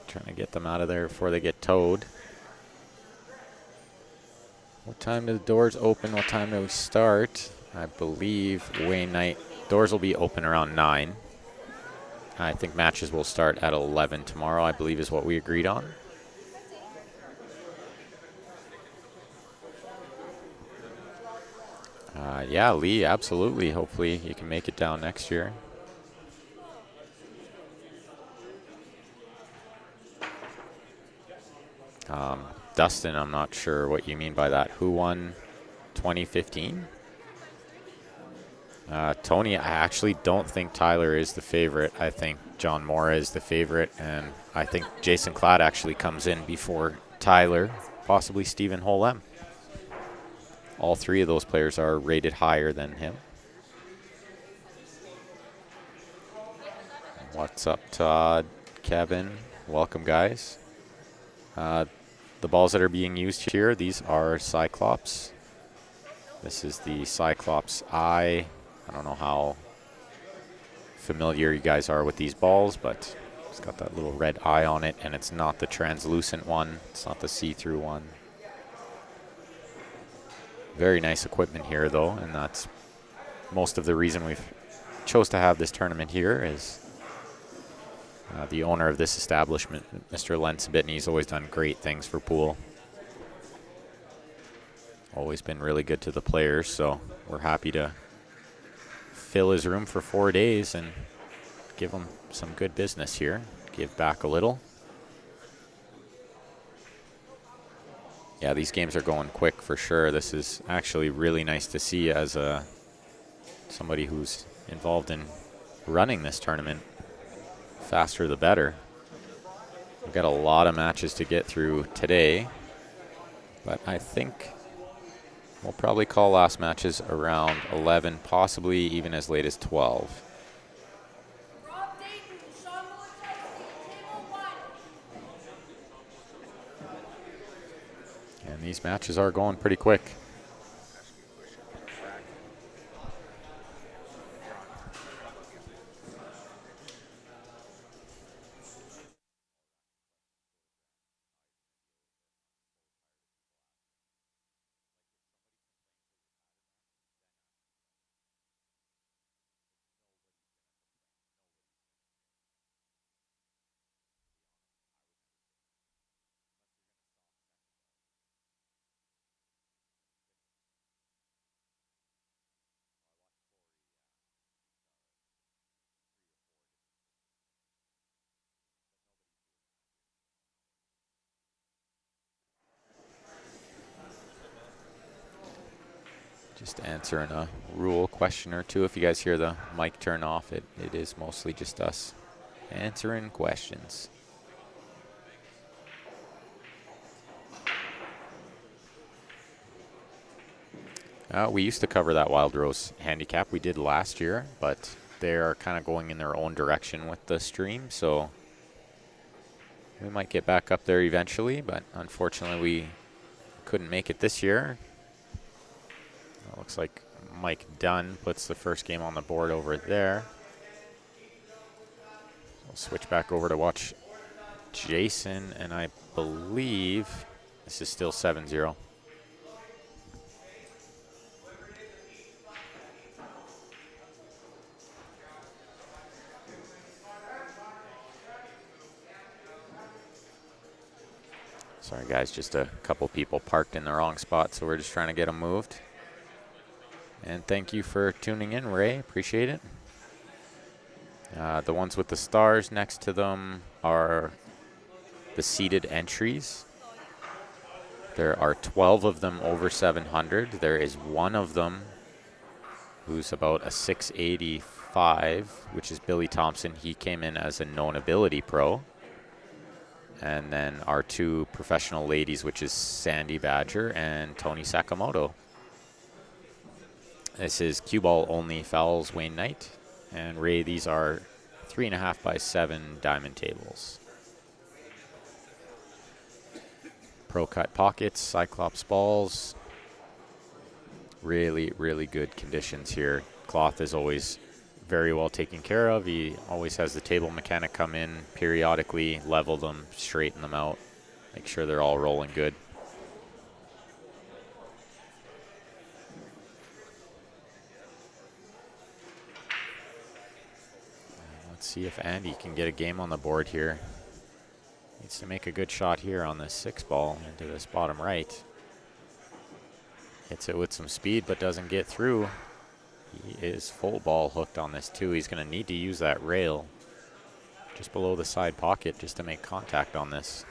Trying to get them out of there before they get towed. What time do the doors open? What time do we start? I believe Wayne night doors will be open around 9. I think matches will start at 11 tomorrow, I believe is what we agreed on. Yeah, Lee, absolutely. Hopefully you can make it down next year. Dustin, I'm not sure what you mean by that. Who won 2015? Tony, I actually don't think Tyler is the favorite. I think John Mora is the favorite, and I think Jason Klatt actually comes in before Tyler, possibly Stephen Holem. All 3 of those players are rated higher than him. What's up, Todd, Kevin? Welcome, guys. The balls that are being used here, these are Cyclops. This is the Cyclops Eye. I don't know how familiar you guys are with these balls, but it's got that little red eye on it, and it's not the translucent one. It's not the see-through one. Very nice equipment here, though, and that's most of the reason we've chose to have this tournament here is the owner of this establishment, Mr. Len Sabitney, has always done great things for pool. Always been really good to the players, so we're happy to fill his room for 4 days and give him some good business here. Give back a little. Yeah, these games are going quick for sure. This is actually really nice to see as somebody who's involved in running this tournament. Faster the better. We've got a lot of matches to get through today, but I think we'll probably call last matches around 11, possibly even as late as 12. And And these matches are going pretty quick. Just answering a rule question or two. If you guys hear the mic turn off, it is mostly just us answering questions. We used to cover that Wild Rose handicap. We did last year, but they are kind of going in their own direction with the stream, so we might get back up there eventually, but unfortunately we couldn't make it this year. It looks like Mike Dunn puts the first game on the board over there. We'll switch back over to watch Jason, and I believe this is still 7-0. Sorry guys, just a couple people parked in the wrong spot, so we're just trying to get them moved. And thank you for tuning in, Ray. Appreciate it. The ones with the stars next to them are the seeded entries. There are 12 of them over 700. There is one of them who's about a 685, which is Billy Thompson. He came in as a known ability pro. And then our two professional ladies, which is Sandy Badger and Tony Sakamoto. This is cue ball only fouls Wayne Knight. And Ray, these are 3.5 by 7 diamond tables. Pro cut pockets, Cyclops balls. Really, really good conditions here. Cloth is always very well taken care of. He always has the table mechanic come in periodically, level them, straighten them out, make sure they're all rolling good. Let's see if Andy can get a game on the board here. Needs to make a good shot here on this 6 ball into this bottom right. Hits it with some speed but doesn't get through. He is full ball hooked on this too. He's going to need to use that rail just below the side pocket just to make contact on this.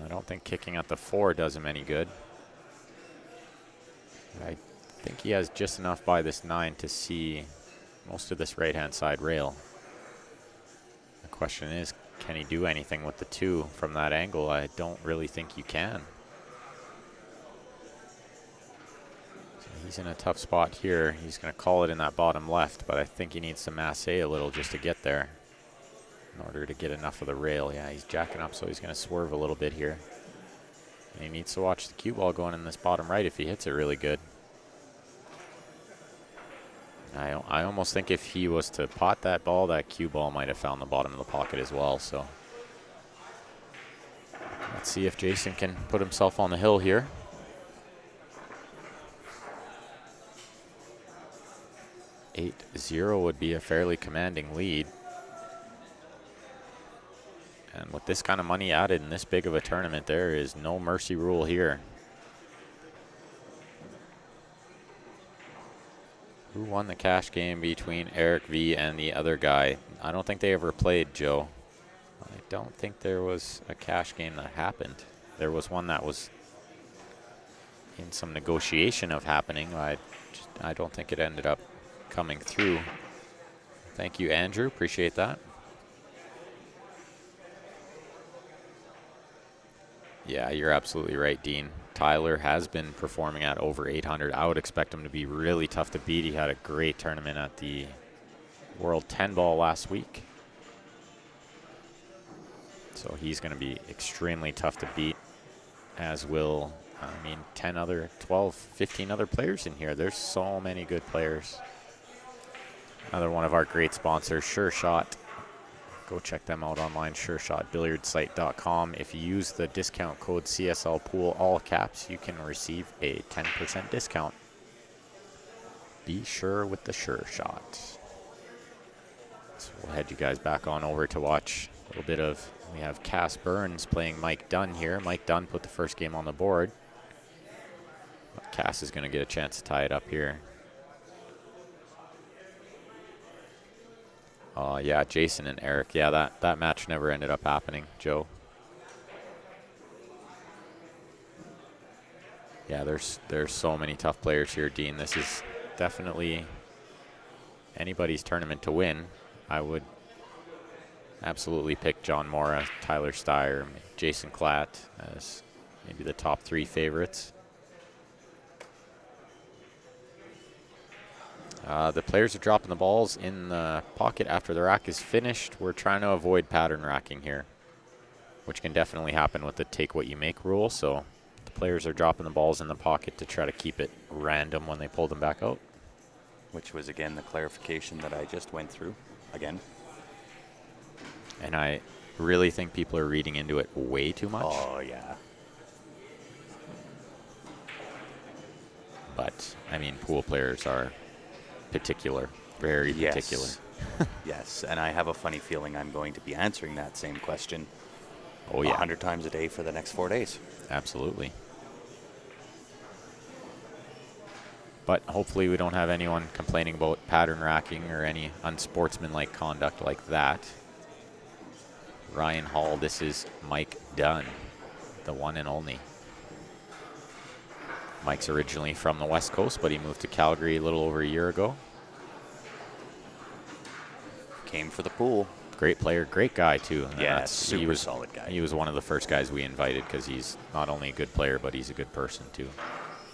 I don't think kicking at the 4 does him any good. I think he has just enough by this 9 to see most of this right-hand side rail. The question is, can he do anything with the 2 from that angle? I don't really think you can. So he's in a tough spot here. He's going to call it in that bottom left, but I think he needs to masse a little just to get there in order to get enough of the rail. Yeah, he's jacking up, so he's going to swerve a little bit here. And he needs to watch the cue ball going in this bottom right if he hits it really good. I almost think if he was to pot that ball, that cue ball might have found the bottom of the pocket as well. So let's see if Jason can put himself on the hill here. (8-0) would be a fairly commanding lead. And with this kind of money added in this big of a tournament, there is no mercy rule here. Who won the cash game between Eric V and the other guy? I don't think they ever played, Joe. I don't think there was a cash game that happened. There was one that was in some negotiation of happening. I don't think it ended up coming through. Thank you, Andrew. Appreciate that. Yeah, you're absolutely right, Dean. Tyler has been performing at over 800. I would expect him to be really tough to beat. He had a great tournament at the World 10 Ball last week. So he's going to be extremely tough to beat. as will, 10 other, 12, 15 other players in here. There's so many good players. Another one of our great sponsors, Sure Shot. Go check them out online, sureshotbilliardsite.com. If you use the discount code CSLPOOL, all caps, you can receive a 10% discount. Be sure with the Sure Shot. So we'll head you guys back on over to watch a little bit of, we have Cass Burns playing Mike Dunn here. Mike Dunn put the first game on the board. But Cass is going to get a chance to tie it up here. Yeah, Jason and Eric. Yeah, that match never ended up happening, Joe. Yeah, there's so many tough players here, Dean. This is definitely anybody's tournament to win. I would absolutely pick John Mora, Tyler Steyer, Jason Klatt as maybe the top 3 favorites. The players are dropping the balls in the pocket after the rack is finished. We're trying to avoid pattern racking here, which can definitely happen with the take what you make rule. So the players are dropping the balls in the pocket to try to keep it random when they pull them back out. Which was, again, the clarification that I just went through again. And I really think people are reading into it way too much. Oh, yeah. But, pool players are particular, very particular. Yes, and I have a funny feeling I'm going to be answering that same question 100 times a day for the next 4 days. Absolutely. But hopefully we don't have anyone complaining about pattern racking or any unsportsmanlike conduct like that. Ryan Hall, this is Mike Dunn, the one and only. Mike's originally from the West Coast, but he moved to Calgary a little over a year ago. Came for the pool. Great player, great guy too. Yeah, super solid guy. He was one of the first guys we invited because he's not only a good player, but he's a good person too.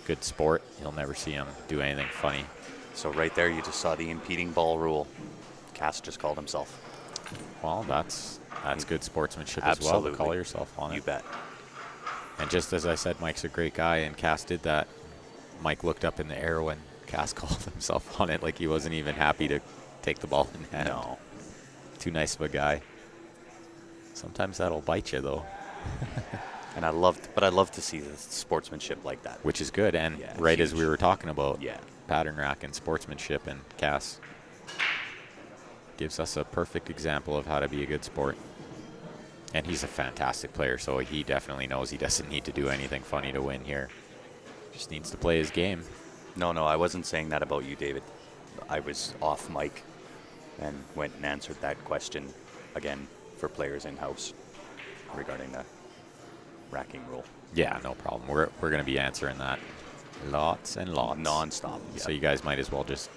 Good sport. You'll never see him do anything funny. So right there, you just saw the impeding ball rule. Cass just called himself. Well, that's good sportsmanship as well to call yourself on it. You bet. And just as I said, Mike's a great guy, and Cass did that. Mike looked up in the air when Cass called himself on it, like he wasn't even happy to take the ball in hand. No. Too nice of a guy. Sometimes that'll bite you, though. And I love to see the sportsmanship like that. Which is good, and right as we were talking about pattern rack and sportsmanship, and Cass gives us a perfect example of how to be a good sport. And he's a fantastic player, so he definitely knows he doesn't need to do anything funny to win here. Just needs to play his game. No, I wasn't saying that about you, David. I was off mic and went and answered that question again for players in-house regarding the racking rule. Yeah, no problem. We're going to be answering that lots and lots. Non-stop. So you guys might as well just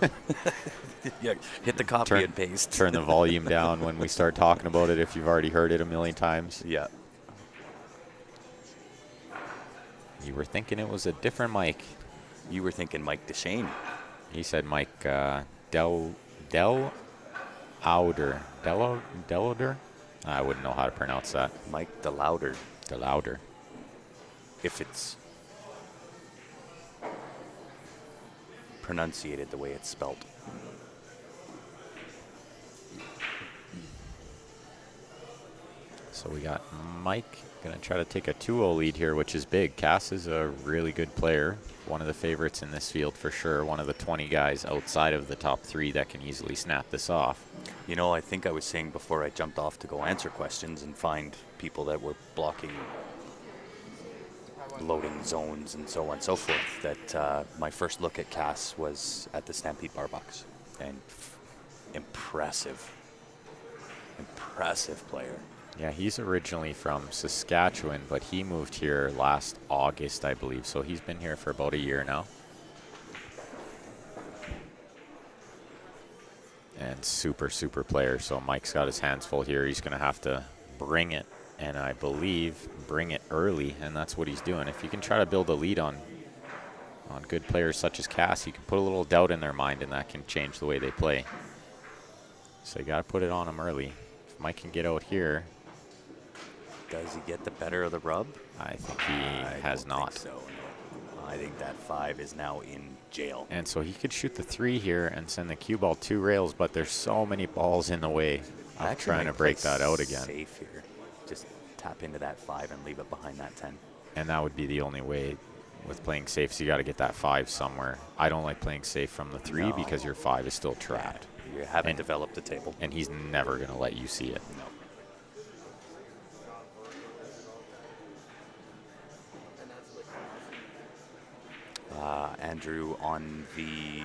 hit the copy and paste. Turn the volume down when we start talking about it if you've already heard it a million times. Yeah. You were thinking it was a different Mike. You were thinking Mike DeShane. He said Mike Delauder. Delauder? I wouldn't know how to pronounce that. Mike Delauder. Delauder. If it's pronunciated the way it's spelt. So we got Mike going to try to take a 2-0 lead here, which is big. Cass is a really good player. One of the favorites in this field for sure. One of the 20 guys outside of the top 3 that can easily snap this off. You know, I think I was saying before I jumped off to go answer questions and find people that were blocking loading zones and so on and so forth, that my first look at Cass was at the Stampede Bar Box. And impressive player. Yeah, he's originally from Saskatchewan, but he moved here last August, I believe. So he's been here for about a year now. And super player. So Mike's got his hands full here. He's going to have to bring it, and I believe bring it early, and that's what he's doing. If you can try to build a lead on good players such as Cass, you can put a little doubt in their mind, and that can change the way they play. So you got to put it on them early. If Mike can get out here, Does he get the better of the rub? I think he I has don't not. think so. No. I think that 5 is now in jail. And so he could shoot the 3 here and send the cue ball 2 rails, but there's so many balls in the way of trying to break that out again. Safe here. Just tap into that 5 and leave it behind that 10. And that would be the only way with playing safe, so you got to get that 5 somewhere. I don't like playing safe from the 3 No. because your 5 is still trapped. You haven't developed a table. And he's never going to let you see it. No. Andrew, on the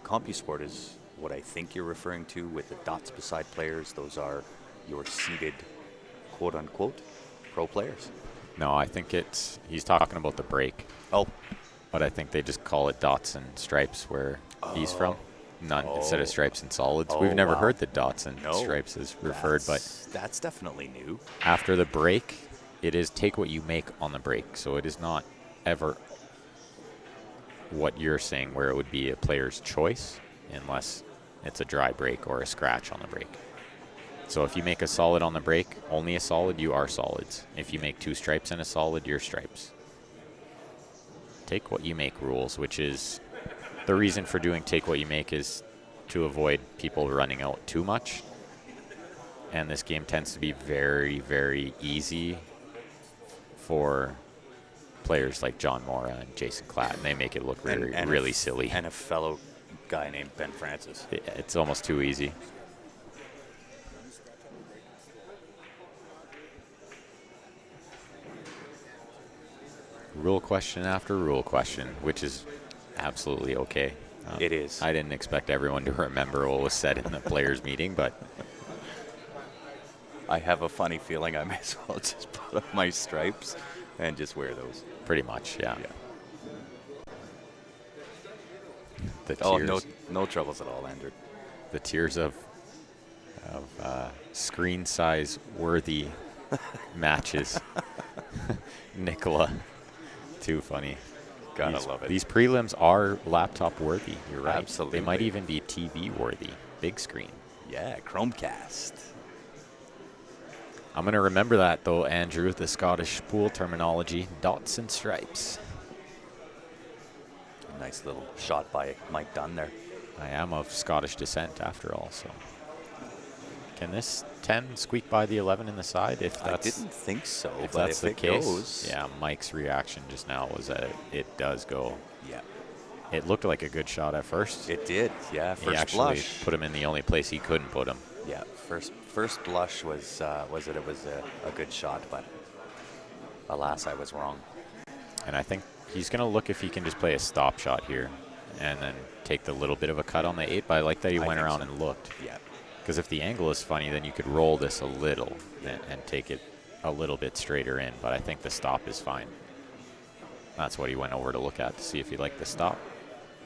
CompuSport is what I think you're referring to with the dots beside players. Those are your seeded, quote unquote, pro players. No, I think he's talking about the break. Oh. But I think they just call it dots and stripes where he's from. None instead of stripes and solids. We've never heard the dots and stripes is referred, but that's definitely new. After the break, it is take what you make on the break. So it is not ever what you're saying where it would be a player's choice unless it's a dry break or a scratch on the break. So if you make a solid on the break, only a solid, you are solids. If you make 2 stripes and a solid, you're stripes. Take what you make rules, which is the reason for doing take what you make is to avoid people running out too much. And this game tends to be very, very easy for players like John Mora and Jason Klatt, and they make it look really silly. And a fellow guy named Ben Francis. It's almost too easy. Rule question after rule question, which is absolutely okay. It is. I didn't expect everyone to remember what was said in the players' meeting, but I have a funny feeling I may as well just put up my stripes and just wear those. Pretty much, yeah. The Oh, tears, no troubles at all, Andrew. the tears of screen size worthy matches. Nicola, too funny. Gotta love it. These prelims are laptop worthy. You're right. Absolutely. They might even be TV worthy. Big screen. Yeah, Chromecast. I'm going to remember that, though, Andrew, the Scottish pool terminology, dots and stripes. Nice little shot by Mike Dunn there. I am of Scottish descent, after all, so. Can this 10 squeak by the 11 in the side? If that's, I didn't think so, if but that's if the it case, goes. yeah, Mike's reaction just now was that it does go. Yeah. It looked like a good shot at first. It did, yeah. He First actually blush. put him in the only place he couldn't put him. Yeah, first blush was a good shot, but alas, I was wrong. And I think he's going to look if he can just play a stop shot here and then take the little bit of a cut on the 8, but I like that he went around and looked. Yeah. Because if the angle is funny, then you could roll this a little and take it a little bit straighter in, but I think the stop is fine. That's what he went over to look at to see if he liked the stop,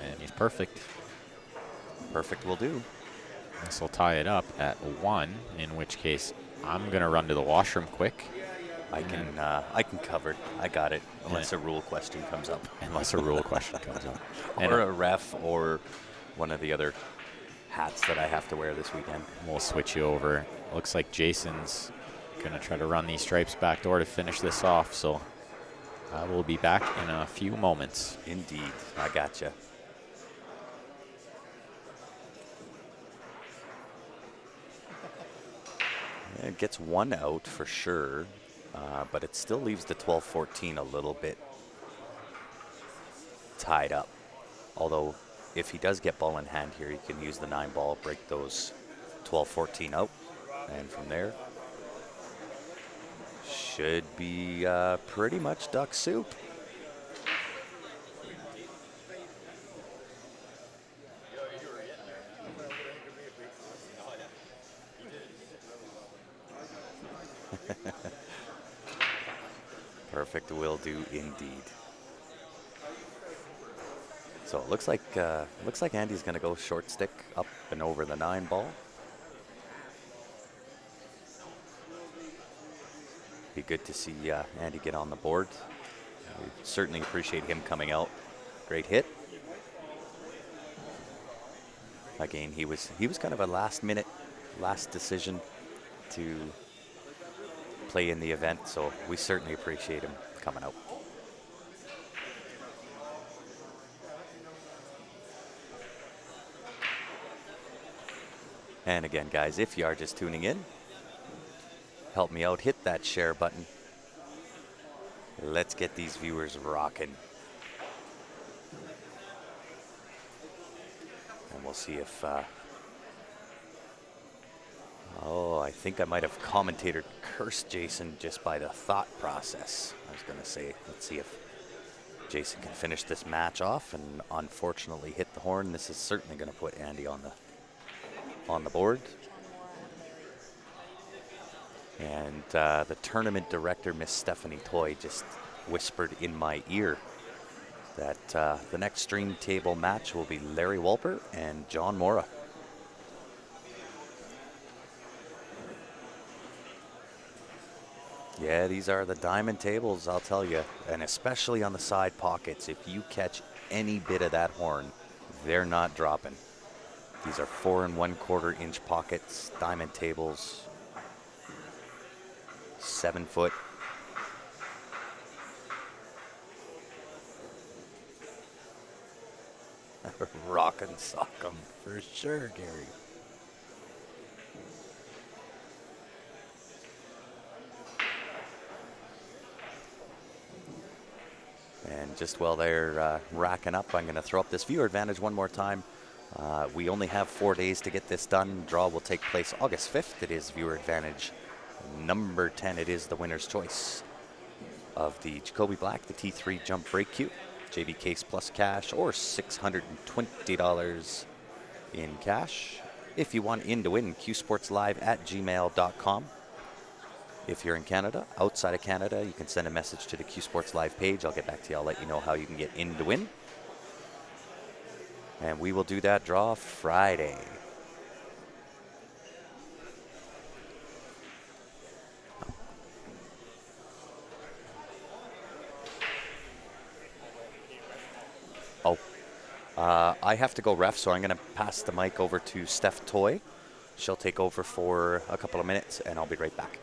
and he's perfect. Perfect will do. This will tie it up at 1, in which case I'm going to run to the washroom quick. I can cover it. I got it. Unless a rule question comes up. Unless a rule question comes up. Or a ref or one of the other hats that I have to wear this weekend. We'll switch you over. Looks like Jason's going to try to run these stripes back door to finish this off, so I will be back in a few moments. Indeed. I gotcha. It gets 1 out for sure, but it still leaves the 12-14 a little bit tied up. Although, if he does get ball in hand here, he can use the 9 ball, break those 12-14 out, and from there, should be pretty much duck soup. Perfect will do indeed. So it looks like Andy's going to go short stick up and over the 9 ball. Be good to see Andy get on the board. We certainly appreciate him coming out. Great hit. Again, he was kind of a last decision to play in the event, so we certainly appreciate him coming out. And again, guys, if you are just tuning in, help me out, hit that share button. Let's get these viewers rocking. And we'll see if, oh, I think I might have commentator cursed Jason just by the thought process. I was going to say, let's see if Jason can finish this match off and unfortunately hit the horn. This is certainly going to put Andy on the board. And the tournament director, Miss Stephanie Toy, just whispered in my ear that the next stream table match will be Larry Wolper and John Mora. Yeah, these are the diamond tables, I'll tell you, and especially on the side pockets. If you catch any bit of that horn, they're not dropping. These are 4 1/4 inch pockets, diamond tables, 7 foot. Rock and sock 'em for sure, Gary. And just while they're racking up, I'm going to throw up this viewer advantage one more time. We only have 4 days to get this done. Draw will take place August 5th. It is viewer advantage number 10. It is the winner's choice of the Jacoby Black, the T3 jump brake cue, JB case plus cash, or $620 in cash. If you want in to win, qsportslive@gmail.com. If you're in Canada, outside of Canada, you can send a message to the Q Sports Live page. I'll get back to you. I'll let you know how you can get in to win. And we will do that draw Friday. Oh, I have to go ref, so I'm going to pass the mic over to Steph Toy. She'll take over for a couple of minutes, and I'll be right back.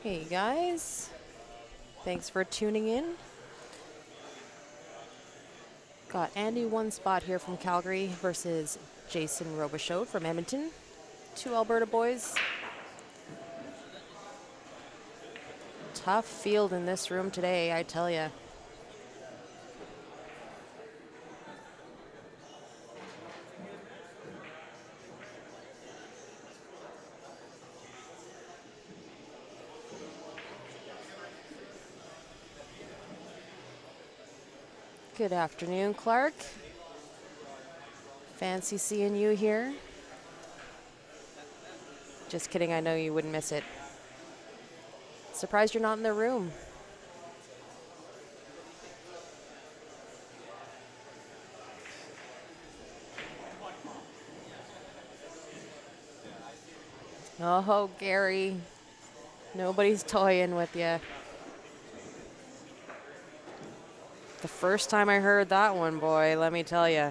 Hey guys, thanks for tuning in. Got Andy one spot here from Calgary versus Jason Robichaud from Edmonton. 2 Alberta boys. Tough field in this room today, I tell ya. Good afternoon, Clark. Fancy seeing you here. Just kidding, I know you wouldn't miss it. Surprised you're not in the room. Oh, Gary. Nobody's toying with you. The first time I heard that one, boy, let me tell you.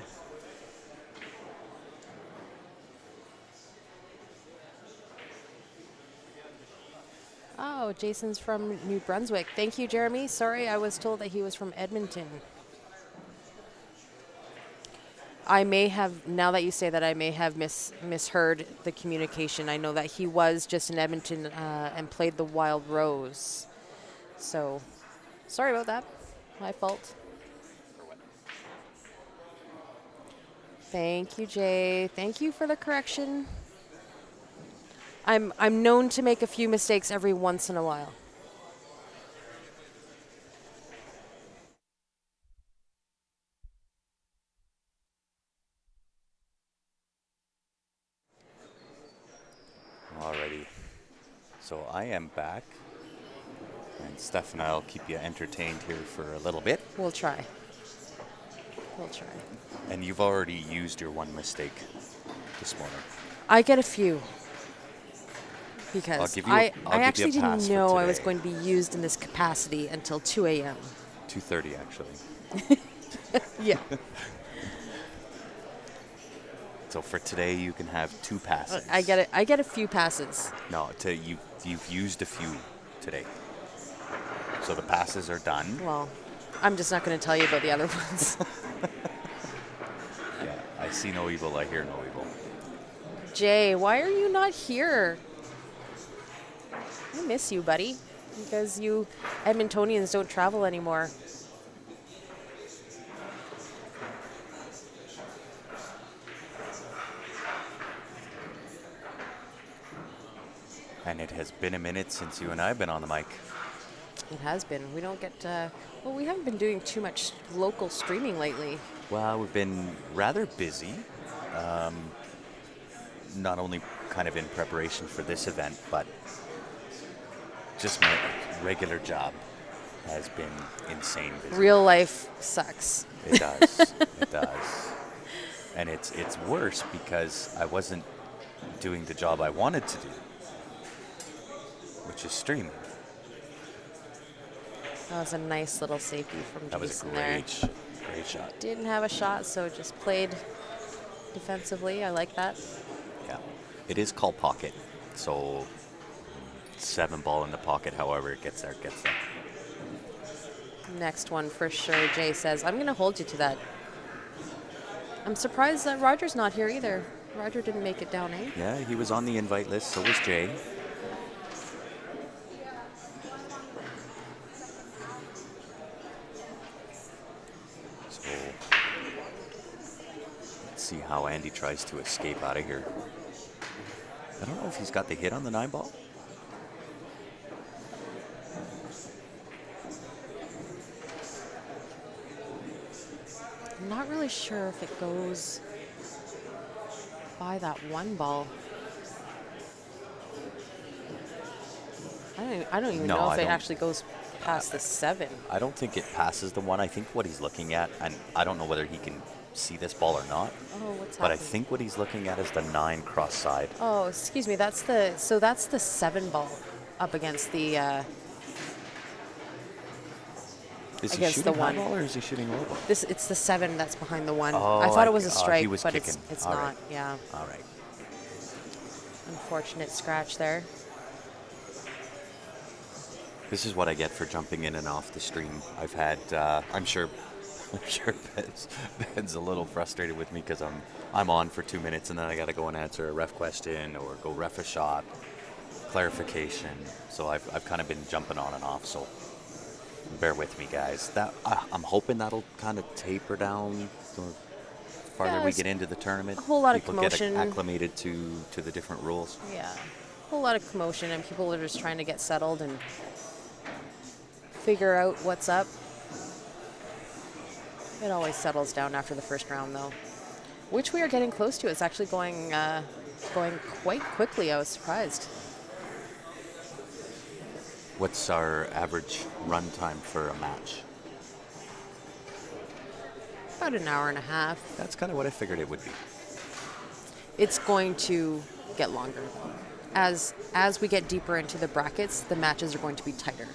Oh, Jason's from New Brunswick. Thank you, Jeremy. Sorry, I was told that he was from Edmonton. I may have, now that you say that, I may have misheard the communication. I know that he was just in Edmonton and played the Wild Rose. So, sorry about that. My fault. Thank you, Jay. Thank you for the correction. I'm known to make a few mistakes every once in a while. Alrighty. So I am back. And Steph and I will keep you entertained here for a little bit. We'll try. We'll try. And you've already used your one mistake this morning. I get a few. Because give you a- I'll give I you a actually didn't pass for know I was today. going to be used in this capacity until 2 a.m. 2:30 actually. Yeah. So for today, you can have 2 passes. I get it. I get a few passes. No, you've used a few today. So the passes are done. Well, I'm just not going to tell you about the other ones. Yeah, I see no evil, I hear no evil. Jay, why are you not here? I miss you, buddy. Because you Edmontonians don't travel anymore. And it has been a minute since you and I have been on the mic. It has been. We don't get. Well, we haven't been doing too much local streaming lately. Well, we've been rather busy. Not only kind of in preparation for this event, but just my regular job has been insane busy. Real life sucks. It does. It does. And it's worse because I wasn't doing the job I wanted to do, which is streaming. That was a nice little safety from That was a Jason there. great shot. Didn't have a shot, so just played defensively. I like that. Yeah. It is called pocket, so 7 ball in the pocket, however it gets there, it gets there. Next one for sure, Jay says. I'm going to hold you to that. I'm surprised that Roger's not here either. Roger didn't make it down, eh? Yeah, he was on the invite list, so was Jay. So let's see how Andy tries to escape out of here. I don't know if he's got the hit on the 9 ball. I'm not really sure if it goes by that 1 ball. I don't even No, know I if it don't. actually goes past the 7. I don't think it passes the 1. I think what he's looking at, and I don't know whether he can see this ball or not, Oh, what's but I happening? think what he's looking at is the 9 cross side. Oh, excuse me. That's the 7 ball up against the. Is he Against the shooting high 1. ball or is he shooting low ball? It's the 7 that's behind the 1. Oh, I thought I- it was a he strike, was but kicking. it's All not. right. Yeah, All right. unfortunate scratch there. This is what I get for jumping in and off the stream. I've had, I'm sure Ben's a little frustrated with me because I'm on for 2 minutes and then I got to go and answer a ref question or go ref a shot, clarification. So I've kind of been jumping on and off. So bear with me, guys. I'm hoping that'll kind of taper down the farther Yeah, we it's get into the tournament. a whole lot of People commotion. get acclimated to the different rules. Yeah, a whole lot of commotion, and people are just trying to get settled and figure out what's up. It always settles down after the first round, though, which we are getting close to. It's actually going quite quickly. I was surprised. What's our average run time for a match? About an hour and a half. That's kind of what I figured it would be. It's going to get longer, though. As we get deeper into the brackets, the matches are going to be tighter.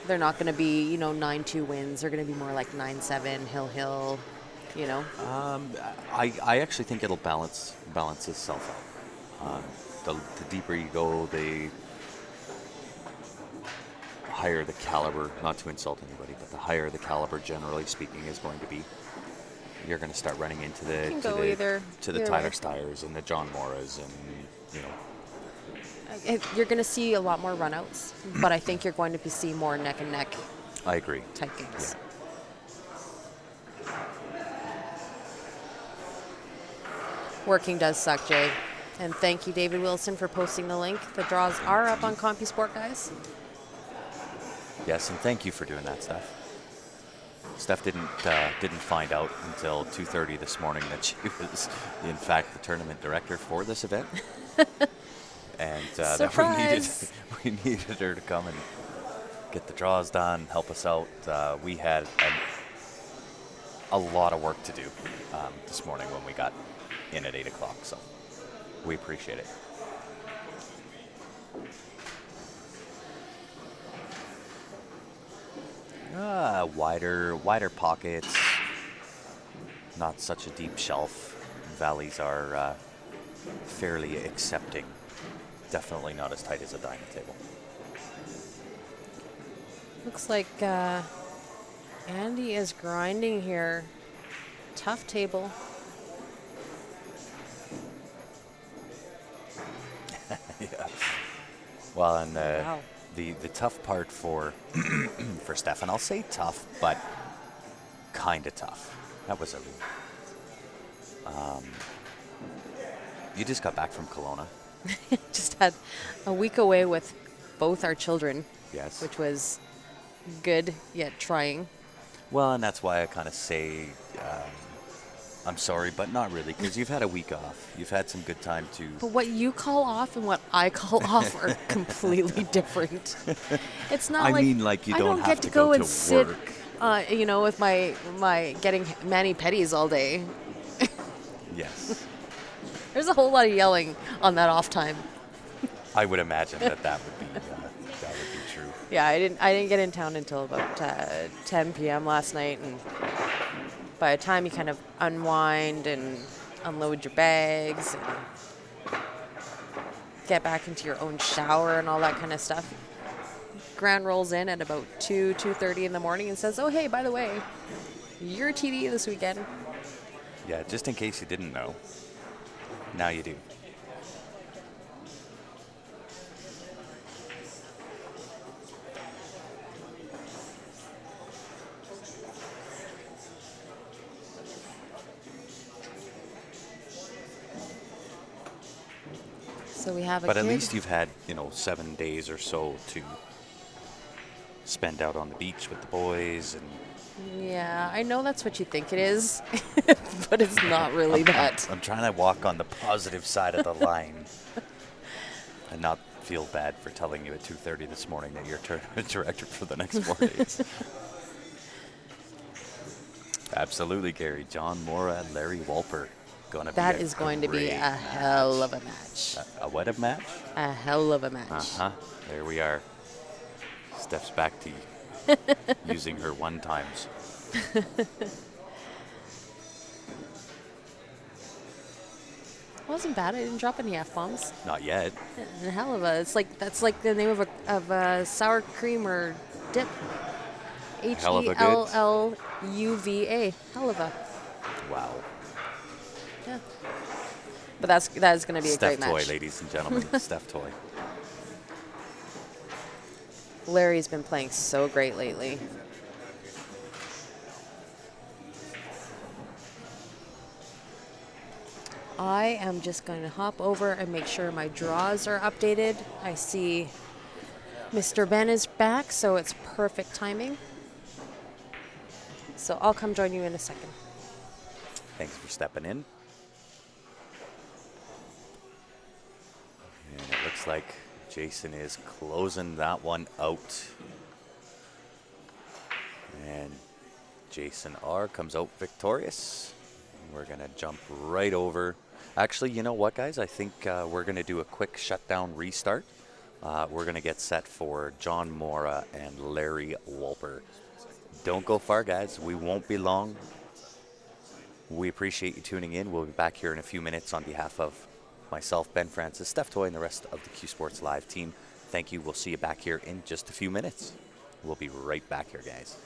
They're not going to be, 9-2 wins. They're going to be more like 9-7, hill, I actually think it'll balance itself out. The deeper you go, the higher the caliber, not to insult anybody, but the higher the caliber, generally speaking, is going to be. You're going to start running into the can go either Tyler way. Stiers and the John Moras and You're going to see a lot more runouts, but I think you're going to see more neck and neck I agree. type games. Working does suck, Jay. And thank you, David Wilson, for posting the link. The draws are up on CompuSport, guys. Yes, and thank you for doing that, Steph. Steph didn't find out until 2:30 this morning that she was, in fact, the tournament director for this event, and that Surprise! we needed her to come and get the draws done, help us out. We had a lot of work to do this morning when we got in at 8 o'clock. So We appreciate it. Wider pockets. Not such a deep shelf. Valleys are fairly accepting. Definitely not as tight as a dining table. Looks like Andy is grinding here. Tough table. Yeah. Well, and Wow. the tough part for for Stefan, I'll say tough, but kind of tough. That was you just got back from Kelowna. Just had a week away with both our children, Yes. which was good yet trying. Well, and that's why I kind of say I'm sorry, but not really, because you've had a week off. You've had some good time to. But what you call off and what I call off are completely different. It's not I like mean, like you I don't don't have get to to go go and to sit, work. with my getting mani-pedis all day. Yes. There's a whole lot of yelling on that off time. I would imagine that would be true. Yeah, I didn't get in town until about 10 p.m. last night, and by the time you kind of unwind and unload your bags and get back into your own shower and all that kind of stuff, Grant rolls in at about 2:30 in the morning and says, "Oh, hey, by the way, you're TD this weekend." Yeah, just in case you didn't know. Now you do. So we have a But at kid. least you've had, 7 days or so to spend out on the beach with the boys, and Yeah, I know that's what you think it is, but it's not really that. I'm trying to walk on the positive side of the line and not feel bad for telling you at 2:30 this morning that you're tournament director for the next 4 days. Absolutely, Gary. John Mora and Larry Walper. That is going to be great a hell of a match. A what of match? A hell of a match. Uh-huh. There we are. Steph's back to using her one times. Wasn't bad. I didn't drop any F-bombs. Not yet. A hell of a. That's like the name of a sour cream or dip. Hell of a good. HELLUVA. Hell of a. Wow. Yeah. But that is going to be a Steph great match. Toy, ladies and gentlemen. Steph Toy. Larry's been playing so great lately. I am just going to hop over and make sure my draws are updated. I see Mr. Ben is back, so it's perfect timing. So I'll come join you in a second. Thanks for stepping in. And it looks like Jason is closing that one out. And Jason R. comes out victorious. We're going to jump right over. Actually, you know what, guys? I think we're going to do a quick shutdown restart. We're going to get set for John Mora and Larry Walper. Don't go far, guys. We won't be long. We appreciate you tuning in. We'll be back here in a few minutes on behalf of myself, Ben Francis, Steph Toy, and the rest of the Q Sports Live team. Thank you. We'll see you back here in just a few minutes. We'll be right back here, guys.